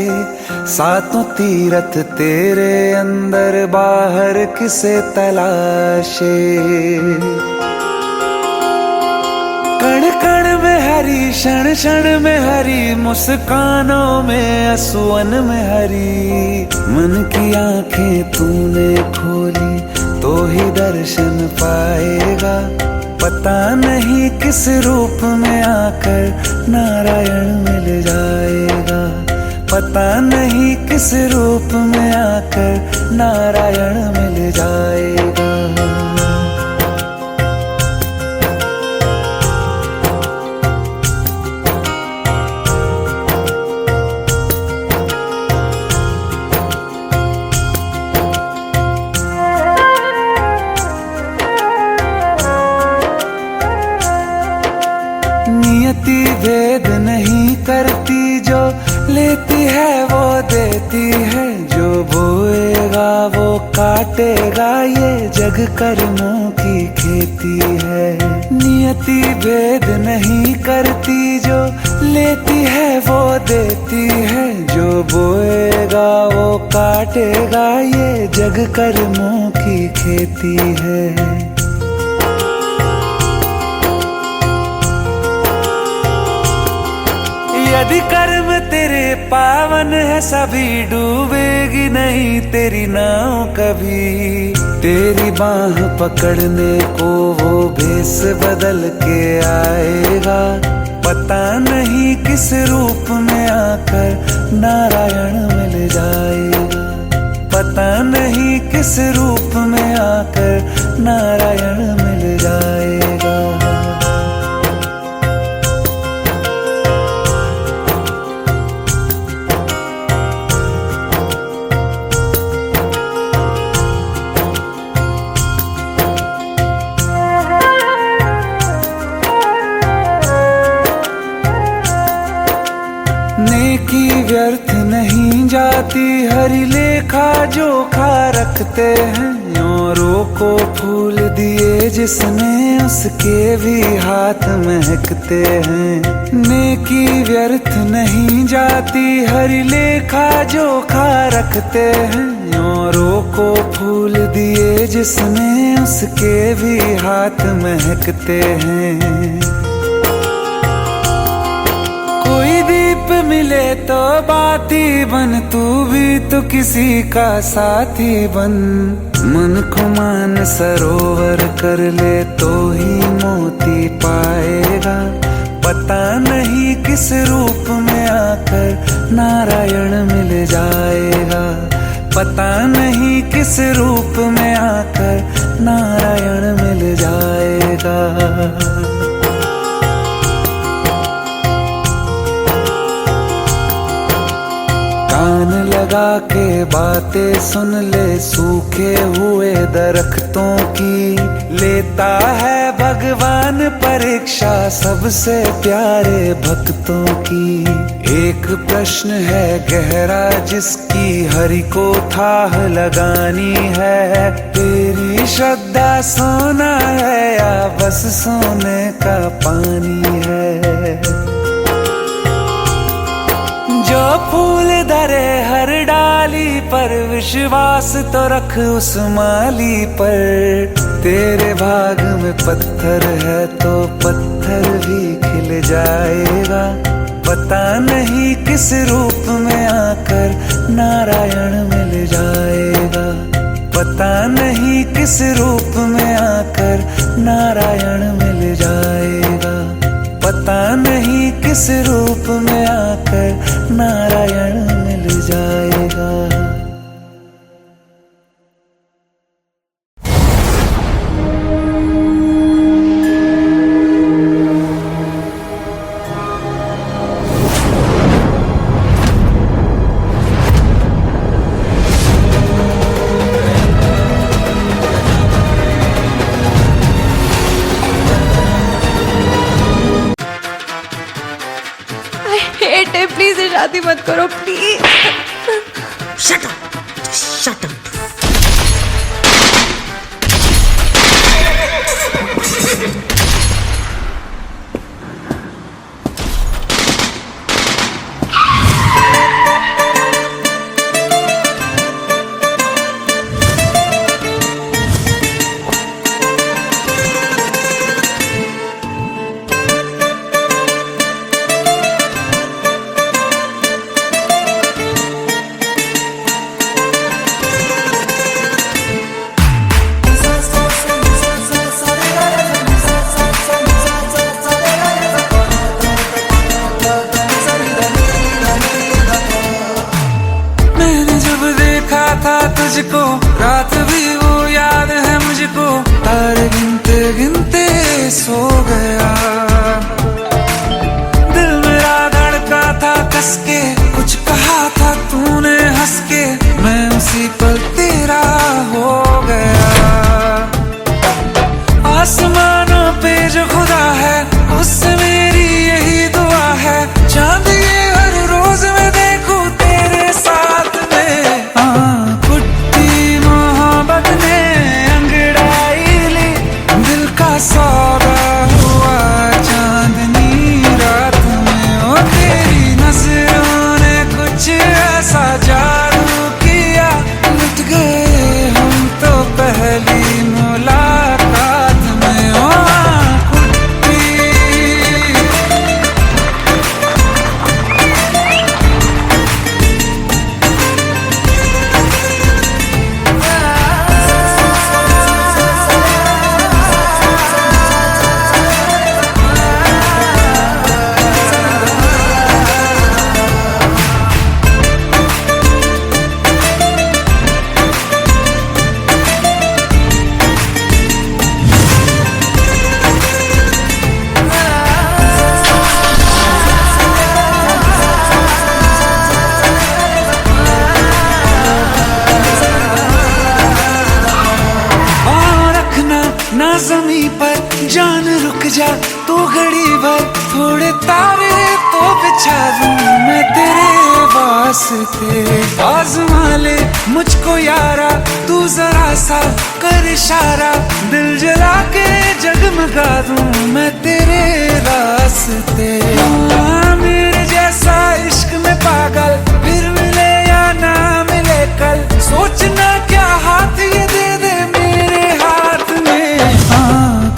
Speaker 4: सातों तीरथ तेरे अंदर बाहर किसे तलाशे। कण कण में हरी, क्षण क्षण में हरी, मुस्कानों में असुवन में हरी। मन की आंखें तूने खोली तो ही दर्शन पाएगा, पता नहीं किस रूप में आकर नारायण मिल जाएगा। पता नहीं किस रूप में आकर नारायण मिल जाएगा। नियति भेद नहीं करती, जो लेती है वो देती है। जो बोएगा वो काटेगा, ये जग कर्मों की खेती है। नियति भेद नहीं करती, जो लेती है वो देती है। जो बोएगा वो काटेगा, ये जग कर्मों की खेती है। यदि कर्म तेरे पावन है, सभी डूबेगी नहीं तेरी नाव कभी। तेरी बाह पकड़ने को वो भेष बदल के आएगा, पता नहीं किस रूप में आकर नारायण मिल जाएगा। पता नहीं किस रूप में आकर नारायण मिल जाएगा। नेकी व्यर्थ नहीं जाती, हरि लेखा जोखा रखते हैं। औरों को फूल दिए जिसने, उसके भी हाथ महकते हैं। नेकी व्यर्थ नहीं जाती, हरि लेखा जोखा रखते हैं। औरों को फूल दिए जिसने, उसके भी हाथ महकते हैं। कोई दीप मिले तो बाती बन, तू भी तो किसी का साथी बन। मन को मान सरोवर कर ले तो ही मोती पाएगा, पता नहीं किस रूप में आकर नारायण मिल जाएगा। पता नहीं किस रूप में आकर नारायण मिल जाएगा। कान लगा के बातें सुन ले सूखे हुए दरख्तों की। लेता है भगवान परीक्षा सबसे प्यारे भक्तों की। एक प्रश्न है गहरा जिसकी हरि को थाह लगानी है। तेरी श्रद्धा सोना है या बस सोने का पानी है। जो फूल धरे हर डाली पर, विश्वास तो रख उस माली पर। तेरे भाग में पत्थर है तो पत्थर भी खिल जाएगा। पता नहीं किस रूप में आकर नारायण मिल जाएगा। पता नहीं किस रूप में आकर नारायण मिल जाएगा। पता नहीं किस रूप में आकर नारायण मिल जाएगा।
Speaker 8: प्लीज शादी मत करो please.
Speaker 9: Shut up, shut up.
Speaker 4: तुझको, रात भी वो याद है मुझको, तारे गिनते गिनते सो गया। दिल मेरा धड़का था कस के, कुछ कहा था तूने हंस के, मैं उसी पल तेरा हो गया। आसमानों पे जो खुदा है, उससे मेरी यही दुआ है, चांद ये हर रोज मैं देखूं तेरे साथ में। कुट्टी मोहब्बत ने अंगड़ाई ली, दिल का सौदा हुआ चांदनी रात में। ओ तेरी नजरों ने कुछ ऐसा जादू किया, लुट गए हम तो पहली मुलाकात में। ओ कुट्टी ना ज़मीं पर जान रुक जा तू घड़ी भर, थोड़े तारे तो बिछा दूं मैं तेरे वास्ते। आज़मा ले मुझको यारा, तू जरा सा कर इशारा, दिल जला के जगमगा दूं मैं तेरे रास्ते। मेरे जैसा इश्क में पागल फिर मिले या ना मिले कल, सोचना क्या हाथ ये दे दे मेरे हाथ में।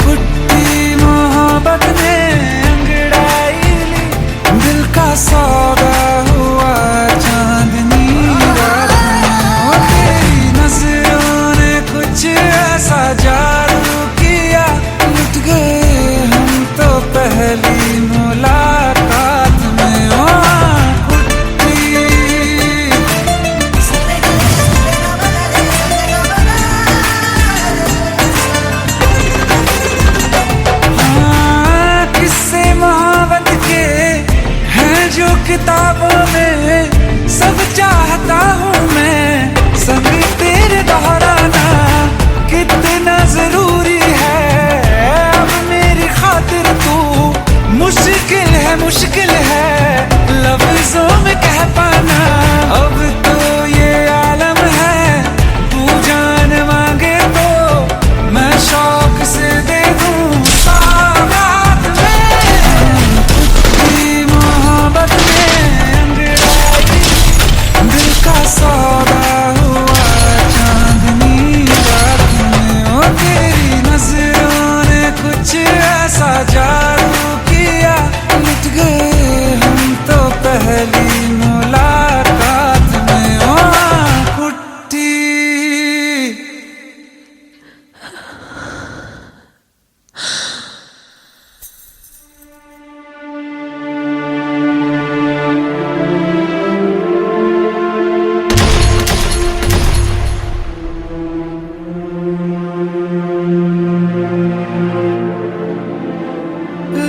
Speaker 4: कुट्टी मोहब्बत ने अंगड़ाई ली, दिल का सौदा हुआ चांदनी रात में। ओ तेरी नजरों ने कुछ ऐसा जादू किया, लुट गए हम तो पहली मुलाकात में। ओ कुट्टी किस्से मोहब्बत के हैं जो किताबों में, सब चाहता हूँ मैं संग तेरे दोहराना, कितना जरूरी है अब मेरी खातिर तू। मुश्किल है लफ्जों में कह पाना, अब तो ये आलम है, तू जान मांगे तो मैं शौक से दे दूं सौगात में। कुट्टी मोहब्बत में अंगड़ाई, दिल का सौदा हुआ चांदनी रात में। ओ तेरी नजरों ने कुछ ऐसा जादू किया, लुट गए हम तो पहली मुलाकात में। ओ कुट्टी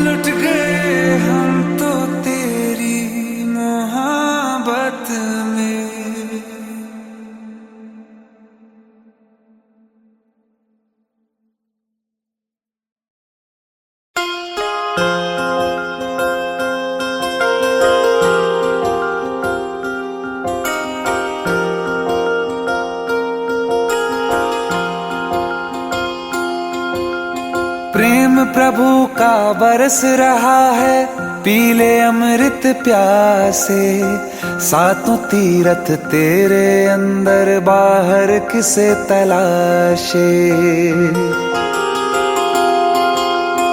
Speaker 4: लुट गए हम तो तेरी मोहब्बत में। प्रेम प्रभु का बरस रहा है, पीले अमृत प्यासे, सातों तीरथ तेरे अंदर बाहर किसे तलाशे।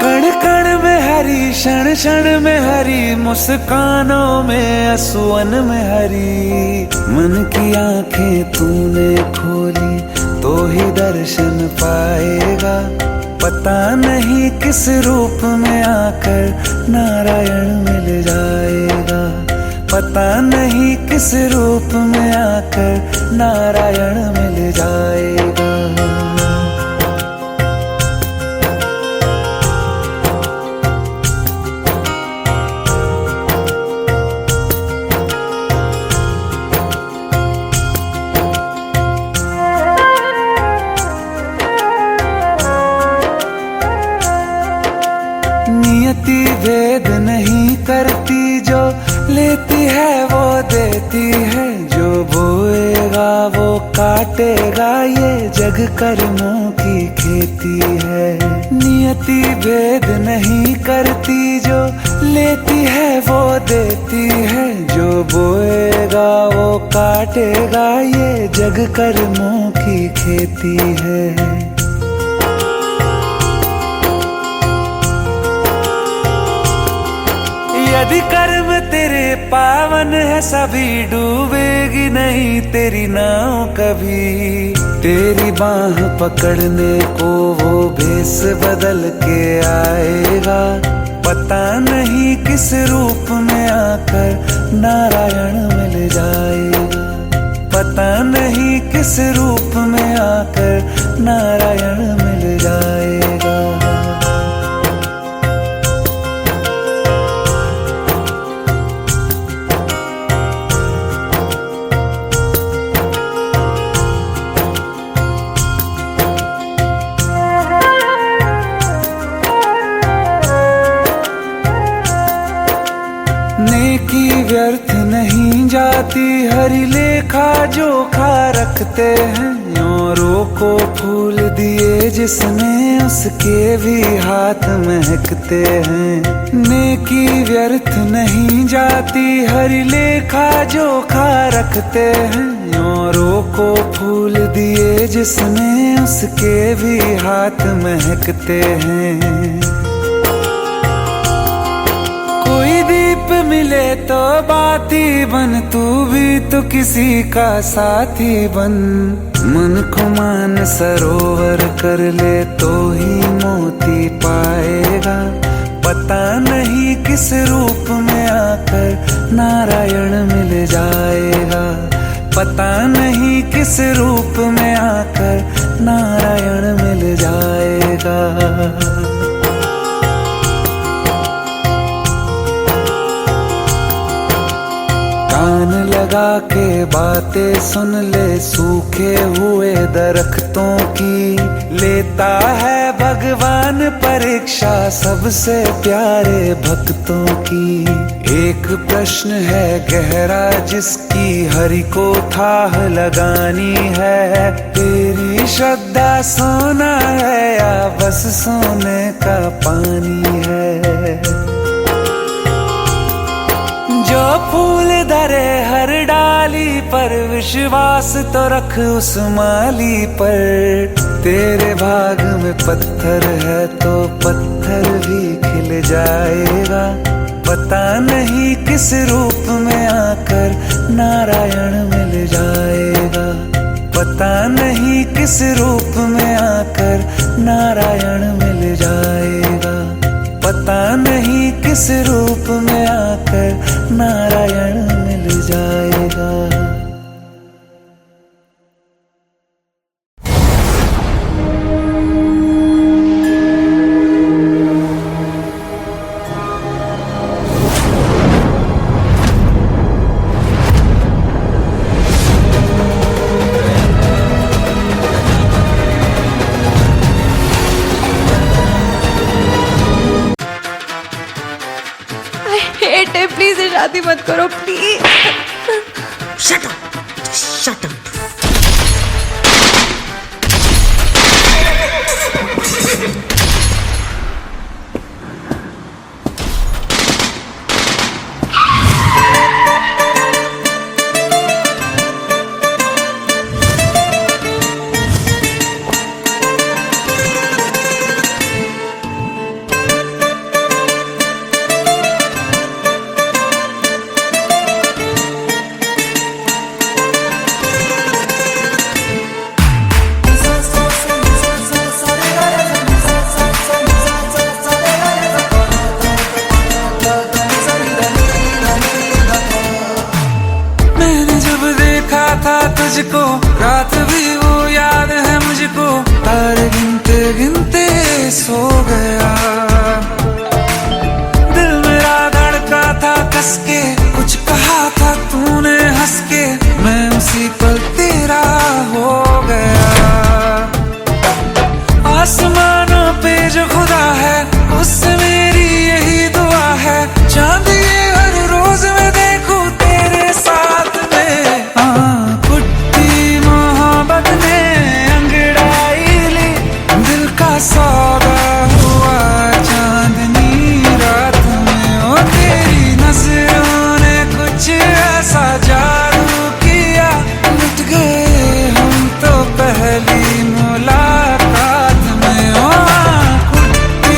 Speaker 4: कण कण में हरी, क्षण क्षण में हरी, मुस्कानों में असुवन में हरी। मन की आंखें तूने खोली तो ही दर्शन पाएगा, पता नहीं किस रूप में आकर नारायण मिल जाएगा। पता नहीं किस रूप में आकर नारायण मिल मिल जाएगा। नियति भेद नहीं करती, जो लेती है वो देती है, जो बोएगा वो काटेगा, ये जग कर्मों की खेती है। नियति भेद नहीं करती, जो लेती है वो देती है, जो बोएगा वो काटेगा, ये जग कर्मों की खेती है। यदि कर्म तेरे पावन है, सभी डूबेगी नहीं तेरी नाव कभी। तेरी बाह पकड़ने को वो भेष बदल के आएगा, पता नहीं किस रूप में आकर नारायण मिल जाएगा। पता नहीं किस रूप में आकर नारायण मिल जाएगा। नेकी व्यर्थ नहीं जाती, हरि लेखा जोखा रखते हैं। औरों को फूल दिए जिसने, उसके भी हाथ महकते हैं। नेकी व्यर्थ नहीं जाती, हरि लेखा जोखा रखते हैं। औरों को फूल दिए जिसने, उसके भी हाथ महकते हैं। कोई दीप मिले तो बाती बन, तू भी तो किसी का साथी बन। मन को मान सरोवर कर ले तो ही मोती पाएगा। पता नहीं किस रूप में आकर नारायण मिल जाएगा। पता नहीं किस रूप में आकर नारायण मिल जाएगा। कान लगा के बातें सुन ले सूखे हुए दरख्तों की। लेता है भगवान परीक्षा सबसे प्यारे भक्तों की। एक प्रश्न है गहरा जिसकी हरि को थाह लगानी है। तेरी श्रद्धा सोना है या बस सोने का पानी है। जो फूल धरे हर डाली पर, विश्वास तो रख उस माली पर। तेरे भाग में पत्थर है तो पत्थर भी खिल जाएगा। पता नहीं किस रूप में आकर नारायण मिल जाएगा। पता नहीं किस रूप में आकर नारायण मिल जाएगा। पता नहीं किस रूप में आकर नारायण मिल जाएगा।
Speaker 8: प्लीज शादी मत करो please.
Speaker 9: Shut up, shut up. तुझको रात भी वो
Speaker 4: गिनते सो गया। दिल मेरा धड़का था कस के, कुछ कहा था तूने हंस के, मैं उसी पल तेरा हो गया। आसमानों पे जो खुदा है उससे मेरी यही दुआ है, चांद ये हर रोज मैं देखूं तेरे साथ में। कुट्टी मोहब्बत ने अंगड़ाई ली, दिल का सौदा हुआ चांदनी रात में। ओ तेरी नजरों ने कुछ ऐसा जादू किया, लुट गए हम तो पहली मुलाकात में। ओ कुट्टी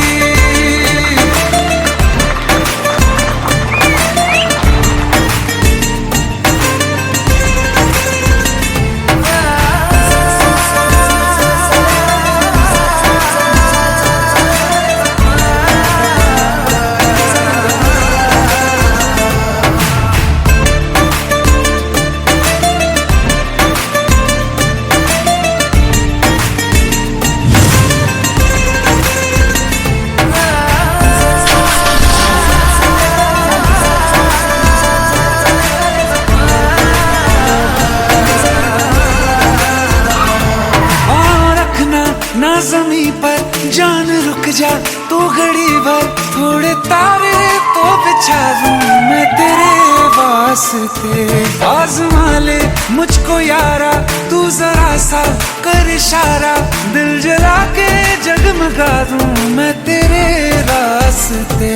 Speaker 4: ना ज़मीं पर जान रुक जा तू घड़ी भर, थोड़े तारे तो बिछा दूं मैं तेरे वास्ते। आज़मा ले मुझको यारा तू जरा सा कर इशारा, दिल जला के जगमगा दूं मैं तेरे रास्ते।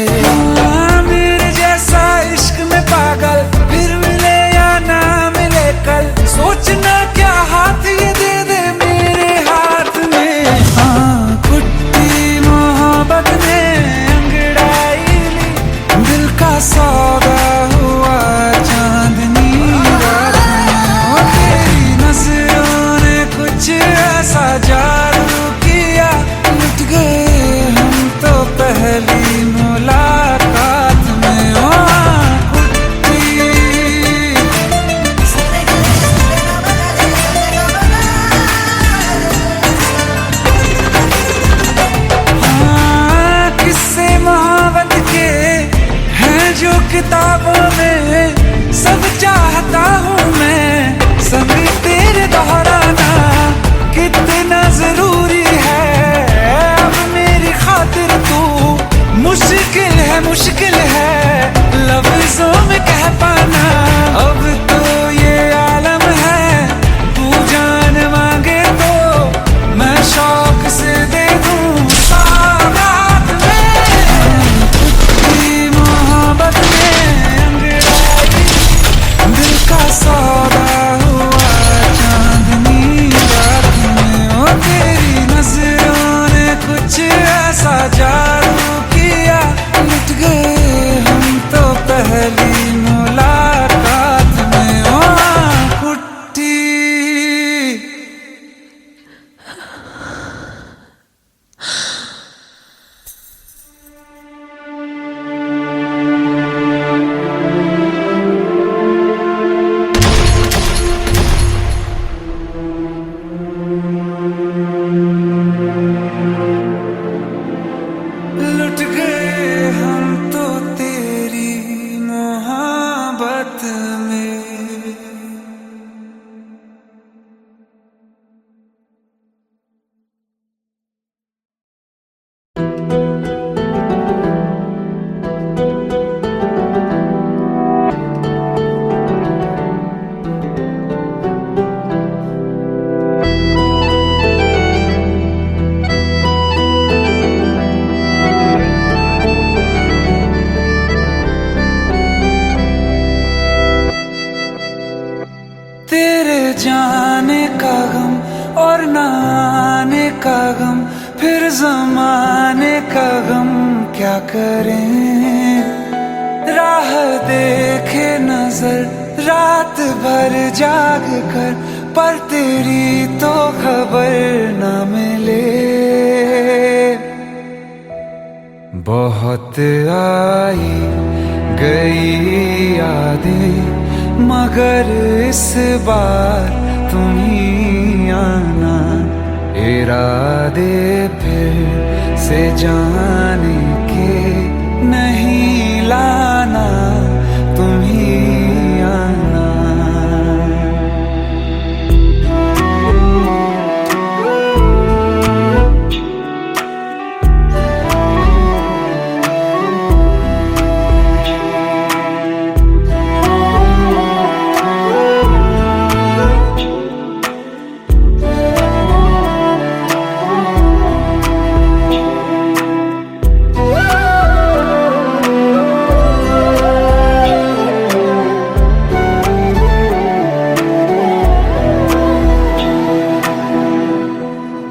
Speaker 4: मेरे जैसा इश्क में पागल फिर मिले या ना मिले कल, सोचना क्या हाथ ये दे दे मेरे हाथ में। कुट्टी मोहब्बत ने अंगड़ाई ली, दिल का सौदा हुआ चांदनी रात में। ओ तेरी नजरों ने कुछ ऐसा जादू किया, लुट गए हम तो पहली मुलाकात में। ओ किताबों में सब चाहता हूँ मैं, संग तेरे दोहराना कितना जरूरी है। अब मेरी खातिर तू मुश्किल है लफ्जों में कह पाना। अब तो ये आलम है तू जान मांगे तो मैं शौक से दे दूँ सौगात में। कुट्टी मोहब्बत दिल का सौदा हुआ चांदनी रात में। ओ तेरी नजरों ने कुछ ऐसा जादू किया, लुट गए हम तो पहली मुलाकात में। ओ कुट्टी लुट गए हम तो तेरी मोहब्बत में। तेरे जाने का गम और ना आने का गम, फिर जमाने का गम क्या करें। राह देखे नजर रात भर जाग कर, पर तेरी तो खबर न मिले। बहुत आई गई यादें मगर इस बार तुम ही आना। इरादे फिर से जाने के नहीं लाना, तुम ही आना।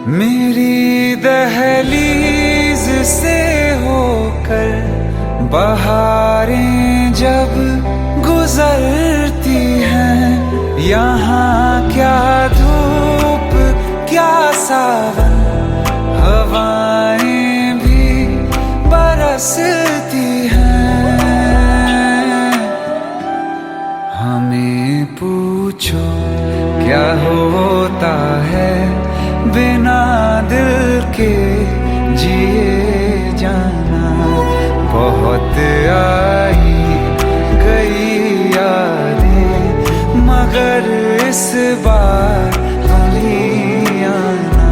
Speaker 4: मेरी दहलीज से होकर बहारें जब गुजरती हैं, यहाँ क्या धूप क्या सावन, हवाएं भी बरसती हैं। हमें पूछो क्या होता है बिना दिल के जिए जाना। बहुत आई गई यादें मगर इस बार तुम ही आना।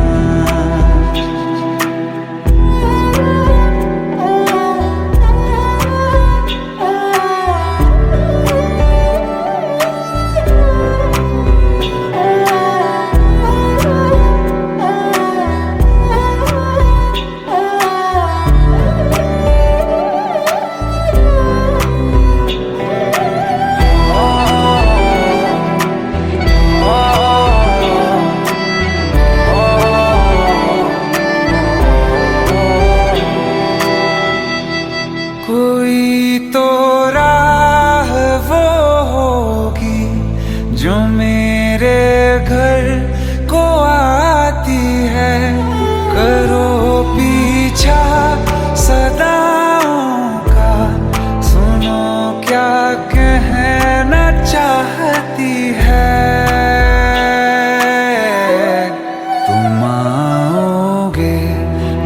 Speaker 4: कोई तो राह वो होगी जो मेरे घर को आती है। करो पीछा सदाओं का, सुनो क्या कहना चाहती है। तुम आओगे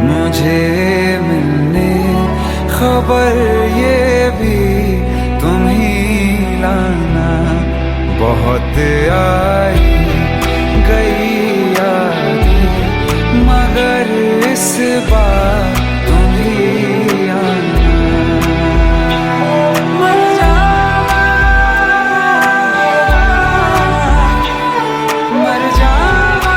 Speaker 4: मुझे मिलने, खबर ये भी तुम ही लाना। बहुत आई गई यादें मगर इस बार तुम ही आना। मर जावा, मर जावा।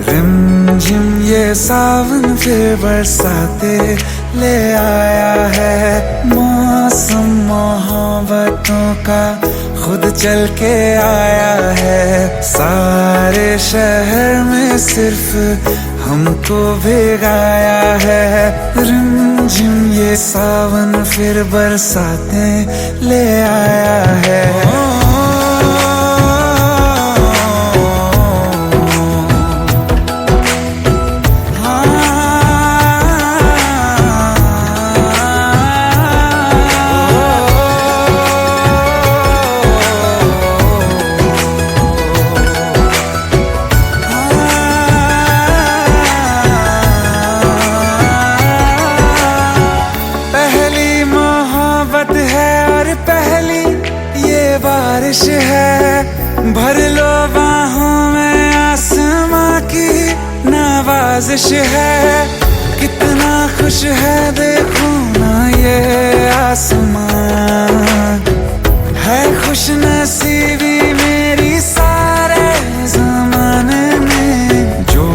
Speaker 4: रिमझिम ये सावन फिर बरसाते ले आया है। मौसम मोहब्बतों का खुद चल के आया है। सारे शहर में सिर्फ हमको भिगाया है। रिमझिम ये सावन फिर बरसाते ले आया है। बारिश है, भर लो बाहों में आसमां की नवाजिश है। कितना खुश है देखो ना ये ये आसमां है खुश नसीबी मेरी सारे ज़माने में, जो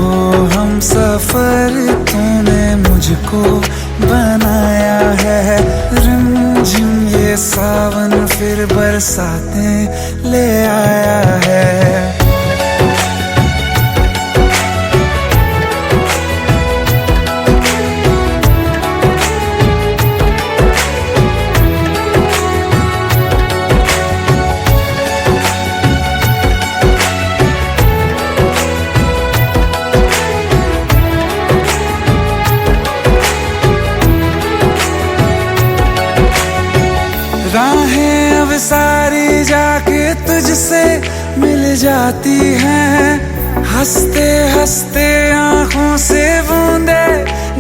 Speaker 4: हम सफर तूने मुझको बनाया है। रिमझिम ये सावन फिर बरसातें ले आया है। राहें अब सारी जाके तुझसे मिल जाती हैं, हंसते हंसते आंखों से बूंदे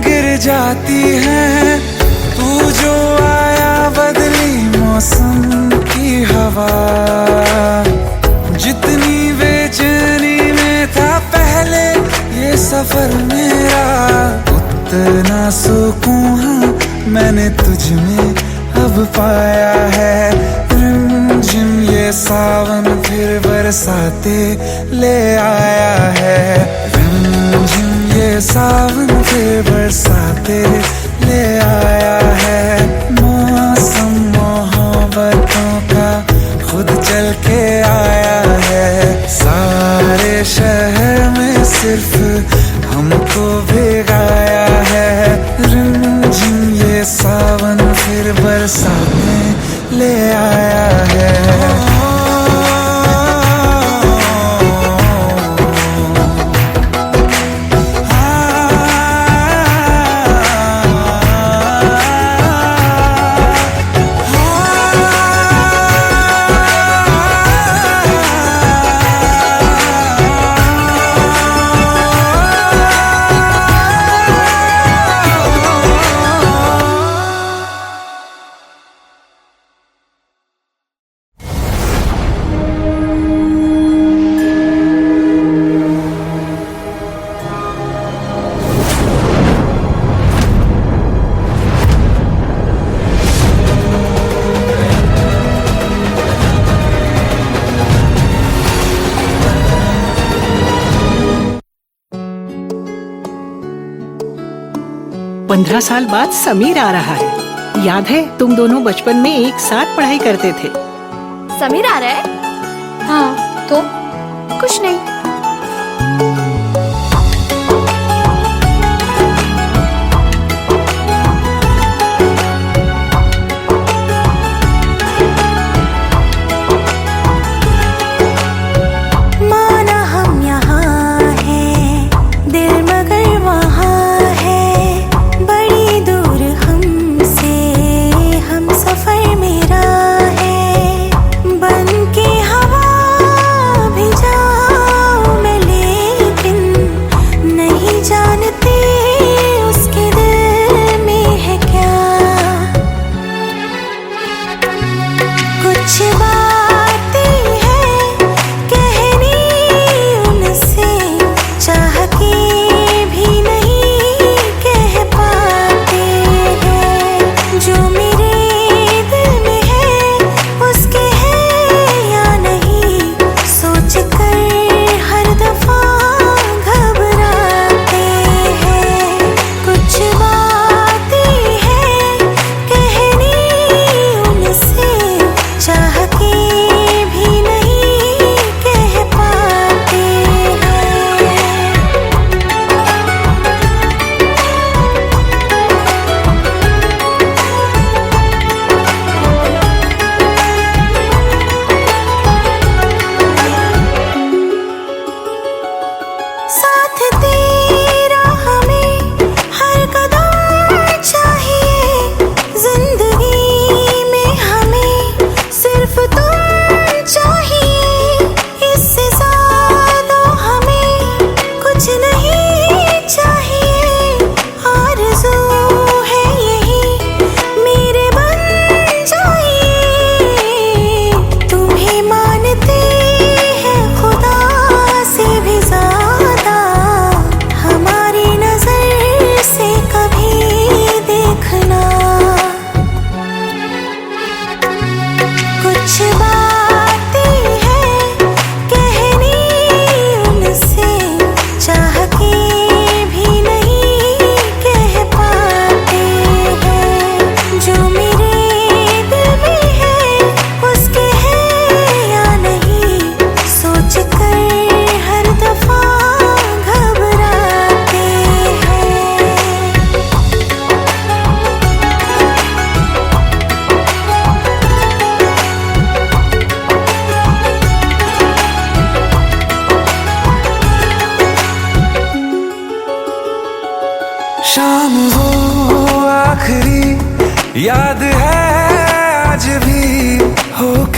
Speaker 4: गिर जाती हैं। तू जो आया बदली मौसम की हवा, जितनी बेचैनी में था पहले ये सफर मेरा, उतना सुकून मैंने तुझ में अब पाया है। रिमझिम ये सावन फिर बरसाते ले आया है। रिमझिम ये सावन फिर बरसाते ले आया है। मौसम मोहब्बतों का खुद चल के आया है। सारे शहर में सिर्फ हमको भिगाया है। रिमझिम ये सावन फिर बरसाने ले आया है।
Speaker 2: पंद्रह साल बाद समीर आ रहा है। याद है तुम दोनों बचपन में एक साथ पढ़ाई करते थे।
Speaker 8: समीर आ रहा है? हाँ तो कुछ नहीं।
Speaker 6: माना हम यहाँ हैं, दिल मगर वहाँ है, बड़ी दूर हमसे हम सफर मेरा है। बन के हवा भी जा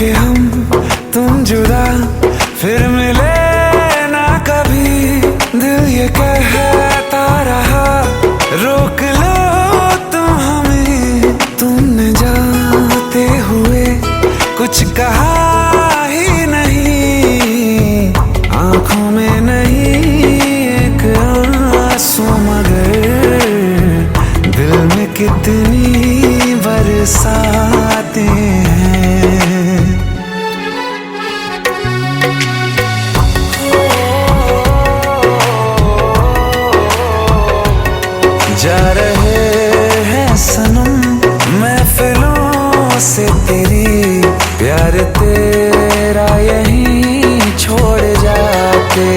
Speaker 4: कि हम तुम जुदा फिर मिले ना कभी, दिल ये कहता रहा रोक लो तुम हमें, तुमने जाते हुए कुछ कहा ही नहीं, आंखों में नहीं एक आंसू मगर दिल में कितनी बरसाते हैं। जा रहे हैं सनम महफिलों से तेरी, प्यार तेरा यहीं छोड़ जाते